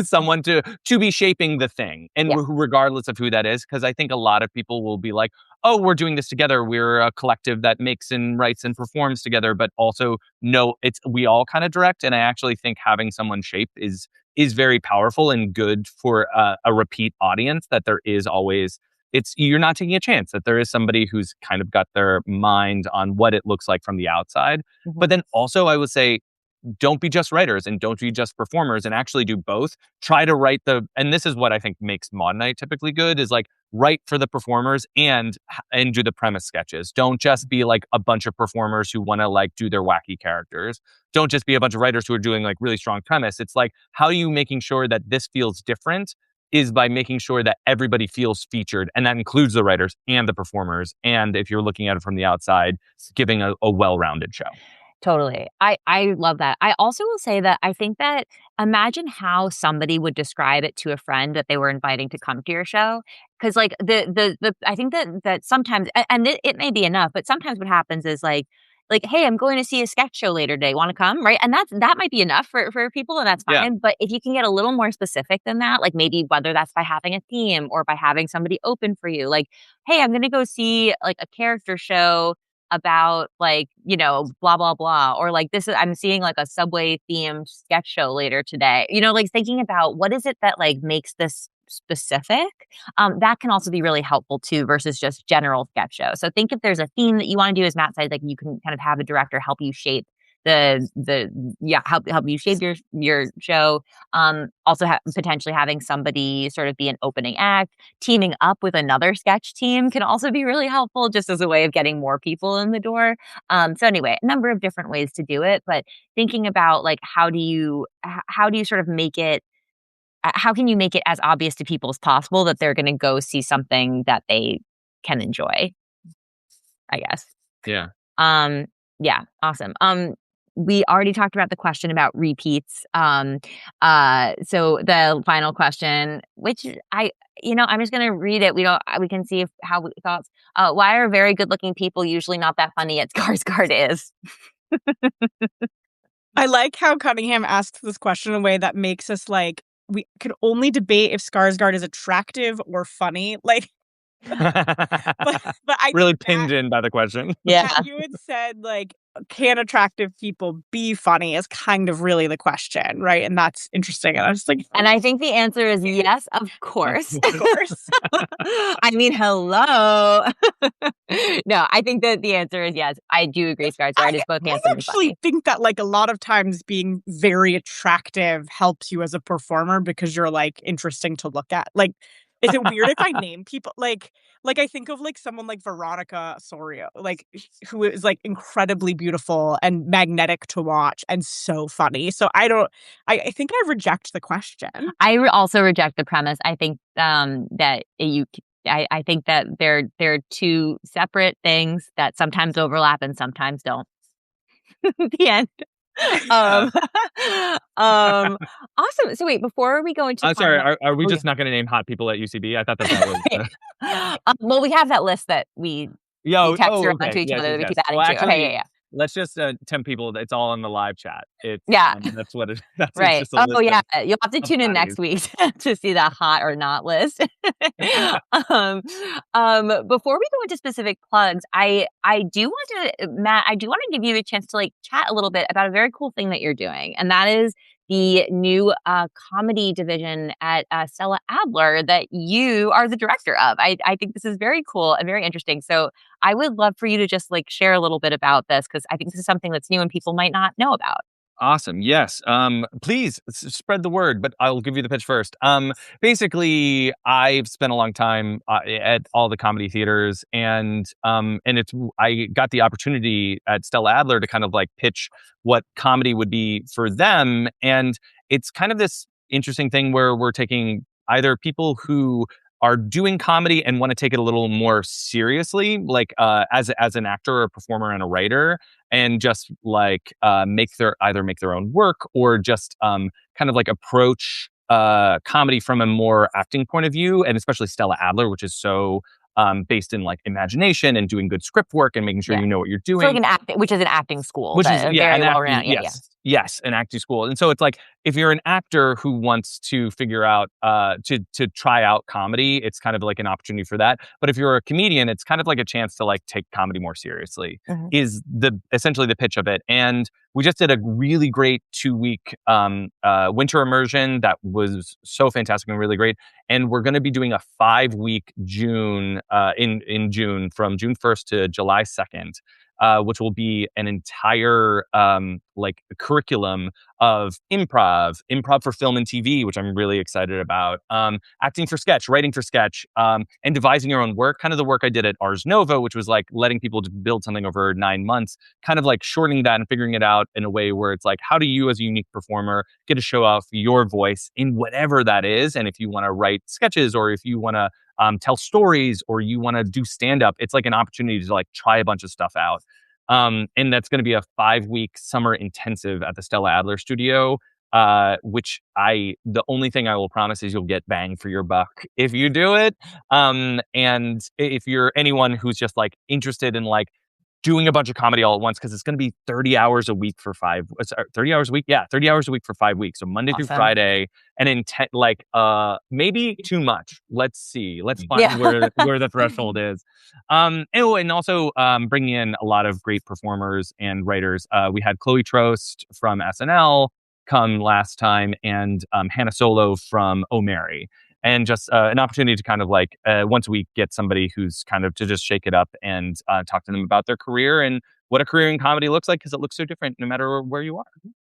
Speaker 2: Someone to be shaping the thing. And regardless of who that is, because I think a lot of people will be like, oh, we're doing this together. We're a collective that makes and writes and performs together. But also, no, we all kind of direct. And I actually think having someone shape is very powerful and good for a repeat audience, that there is always... you're not taking a chance that there is somebody who's kind of got their mind on what it looks like from the outside. Mm-hmm. But then also I would say, don't be just writers and don't be just performers, and actually do both. Try to write and this is what I think makes Maud and I typically good, is like write for the performers and do the premise sketches. Don't just be like a bunch of performers who want to like do their wacky characters. Don't just be a bunch of writers who are doing like really strong premise. It's like, how are you making sure that this feels different? Is by making sure that everybody feels featured, and that includes the writers and the performers. And if you're looking at it from the outside, giving a well-rounded show.
Speaker 1: Totally. I love that. I also will say that I think that, imagine how somebody would describe it to a friend that they were inviting to come to your show. Because like I think that sometimes, and it may be enough, but sometimes what happens is like like, hey, I'm going to see a sketch show later today. Want to come? Right. And that might be enough for people, and that's fine. But if you can get a little more specific than that, like maybe whether that's by having a theme or by having somebody open for you, like, hey, I'm going to go see like a character show about like, blah, blah, blah. Or like I'm seeing like a Subway themed sketch show later today, like thinking about what is it that like makes this specific, that can also be really helpful too, versus just general sketch show. So think if there's a theme that you want to do, as Matt said, like you can kind of have a director help you shape help you shape your show. Also potentially having somebody sort of be an opening act, teaming up with another sketch team can also be really helpful, just as a way of getting more people in the door. So anyway, a number of different ways to do it, but thinking about like how do you sort of make it, how can you make it as obvious to people as possible that they're going to go see something that they can enjoy, I guess.
Speaker 2: Yeah.
Speaker 1: Yeah. Awesome. We already talked about the question about repeats. So the final question, which I'm just going to read it. We can see how thoughts. Why are very good looking people usually not that funny at Skarsgård is?
Speaker 3: I like how Cunningham asks this question in a way that makes us like, we could only debate if Skarsgård is attractive or funny. Like, but I
Speaker 2: really pinned in by the question.
Speaker 1: Yeah.
Speaker 3: You had said like, can attractive people be funny is kind of really the question, right? And that's interesting. And I was like,
Speaker 1: and I think the answer is yes, of course.
Speaker 3: Of course.
Speaker 1: I mean, hello. No, I think that the answer is yes. I do agree. Skarsgård is both handsome and funny.
Speaker 3: I actually think that like a lot of times being very attractive helps you as a performer because you're like interesting to look at. Like, is it weird if I name people like I think of like someone like Veronica Sorio, like who is like incredibly beautiful and magnetic to watch and so funny. So I think I reject the question.
Speaker 1: I also reject the premise. I think that I think that they're two separate things that sometimes overlap and sometimes don't. The end. Awesome. So wait, before we go into
Speaker 2: sorry, are we just not going to name hot people at UCB? I thought that was
Speaker 1: well, we have that list that we text around to each other that we keep adding to.
Speaker 2: Actually,
Speaker 1: okay, yeah.
Speaker 2: Let's just tempt people. It's all in the live chat. It's that's what it. That's
Speaker 1: right.
Speaker 2: Just a list
Speaker 1: You'll have to tune in next week to see the hot or not list. Before we go into specific plugs, I do want to give you a chance to like chat a little bit about a very cool thing that you're doing, and that is the new comedy division at Stella Adler that you are the director of. I think this is very cool and very interesting. So I would love for you to just like share a little bit about this, because I think this is something that's new and people might not know about.
Speaker 2: Awesome. Yes. Please spread the word, but I'll give you the pitch first. Basically, I've spent a long time at all the comedy theaters, and I got the opportunity at Stella Adler to kind of like pitch what comedy would be for them. And it's kind of this interesting thing where we're taking either people who are doing comedy and want to take it a little more seriously, like as an actor or a performer and a writer, and just like make their own work, or just kind of like approach comedy from a more acting point of view, and especially Stella Adler, which is so based in like imagination and doing good script work and making sure you know what you're doing.
Speaker 1: So like which is an acting school,
Speaker 2: which is
Speaker 1: very well renowned.
Speaker 2: Yes, an acting school. And so it's like, if you're an actor who wants to figure out to try out comedy, it's kind of like an opportunity for that. But if you're a comedian, it's kind of like a chance to like take comedy more seriously, is essentially the pitch of it. And we just did a really great 2-week winter immersion that was so fantastic and really great. And we're going to be doing a 5-week June in June, from June 1st to July 2nd. Which will be an entire like curriculum of improv for film and TV, which I'm really excited about. Acting for sketch, writing for sketch, and devising your own work. Kind of the work I did at Ars Nova, which was like letting people build something over 9 months, kind of like shortening that and figuring it out in a way where it's like, how do you as a unique performer get to show off your voice in whatever that is? And if you want to write sketches, or if you want to tell stories, or you want to do stand-up, it's like an opportunity to like try a bunch of stuff out. And that's going to be a 5-week summer intensive at the Stella Adler studio, which the only thing I will promise is you'll get bang for your buck if you do it. And if you're anyone who's just like interested in like doing a bunch of comedy all at once because it's going to be 30 hours a week for 30 hours a week. Yeah, 30 hours a week for 5 weeks. So Monday through Friday, and maybe too much. Let's see. Let's find where the threshold is. And also bringing in a lot of great performers and writers. We had Chloe Trost from SNL come last time, and Hannah Solo from O'Mary. And just an opportunity to kind of once a week get somebody who's kind of to just shake it up and talk to them about their career and what a career in comedy looks like, because it looks so different no matter where you are.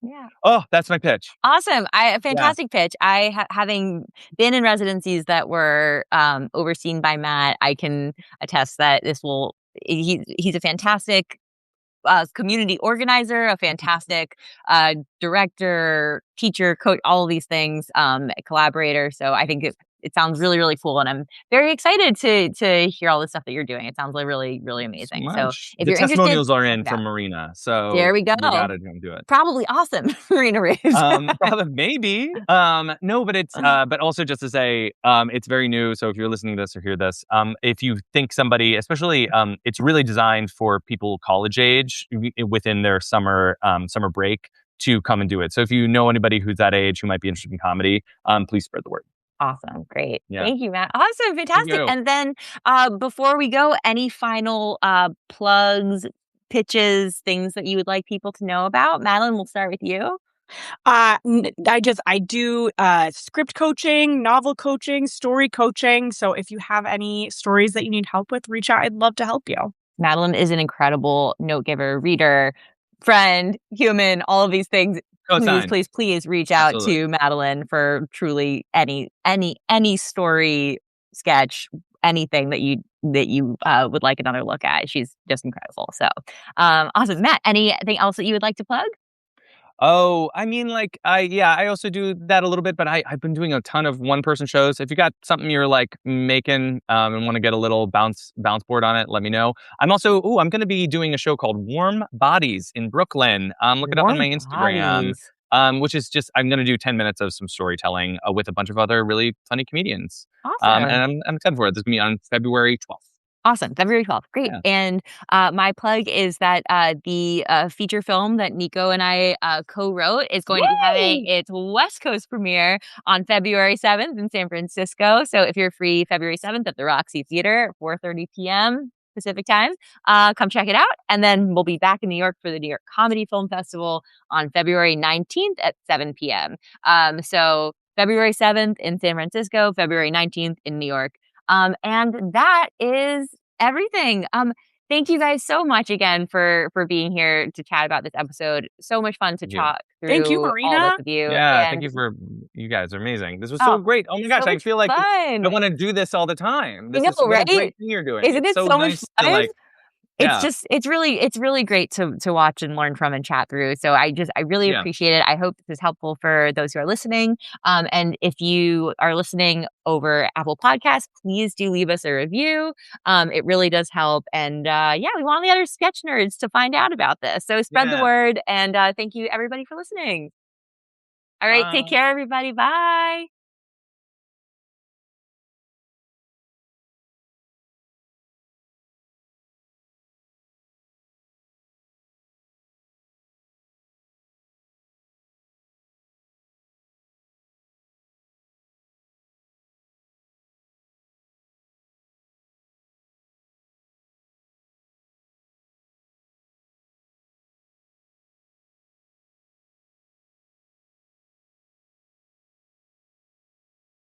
Speaker 1: Yeah.
Speaker 2: Oh, that's my pitch.
Speaker 1: Awesome. Fantastic pitch. Having been in residencies that were overseen by Matt, I can attest that he's a fantastic community organizer, a fantastic director, teacher, coach, all of these things, collaborator. So I think it sounds really, really cool. And I'm very excited to hear all the stuff that you're doing. It sounds like really, really amazing. So if you're
Speaker 2: testimonials
Speaker 1: interested,
Speaker 2: are in from Marina. So
Speaker 1: there we go.
Speaker 2: We gotta do it.
Speaker 1: Probably awesome. Marina Raves.
Speaker 2: Probably maybe. No, but it's but also just to say, it's very new. So if you're listening to this or hear this, if you think somebody, especially it's really designed for people college age within their summer break to come and do it. So if you know anybody who's that age who might be interested in comedy, please spread the word.
Speaker 1: Awesome. Great.
Speaker 2: Yeah.
Speaker 1: Thank you, Matt. Awesome. Fantastic. And then before we go, any final plugs, pitches, things that you would like people to know about? Madalyn, we'll start with you.
Speaker 3: I do script coaching, novel coaching, story coaching. So if you have any stories that you need help with, reach out. I'd love to help you.
Speaker 1: Madalyn is an incredible note giver, reader, friend, human, all of these things. Please reach out to Madalyn for truly any story, sketch, anything that you would like another look at. She's just incredible. So awesome. Matt, anything else that you would like to plug?
Speaker 2: Oh, I mean, I also do that a little bit, but I've been doing a ton of one-person shows. If you got something you're making and want to get a little bounce board on it, let me know. I'm going to be doing a show called Warm Bodies in Brooklyn. Look it up on my Instagram, which is just, I'm going to do 10 minutes of some storytelling with a bunch of other really funny comedians.
Speaker 1: Awesome.
Speaker 2: And I'm excited for it. This is going to be on February 12th.
Speaker 1: Awesome. February 12th. Great. Yeah. And my plug is that the feature film that Nico and I co-wrote is going to be having its West Coast premiere on February 7th in San Francisco. So if you're free February 7th at the Roxy Theater at 4:30 p.m. Pacific time, come check it out. And then we'll be back in New York for the New York Comedy Film Festival on February 19th at 7 p.m. So February 7th in San Francisco, February 19th in New York. And that is everything. Thank you guys so much again for being here to chat about this episode. So much fun to talk through.
Speaker 3: Thank you, Marina.
Speaker 1: All of you.
Speaker 2: Yeah, thank you you guys are amazing. This was so great. Oh my gosh, I feel like I want to do this all the time. This is
Speaker 1: right?
Speaker 2: a great thing you're doing.
Speaker 1: Isn't it so
Speaker 2: nice
Speaker 1: much fun?
Speaker 2: It's
Speaker 1: it's really great to watch and learn from and chat through. So I really appreciate it. I hope this is helpful for those who are listening. And if you are listening over Apple Podcasts, please do leave us a review. It really does help. And we want the other sketch nerds to find out about this. So spread the word. And thank you everybody for listening. All right, take care everybody. Bye.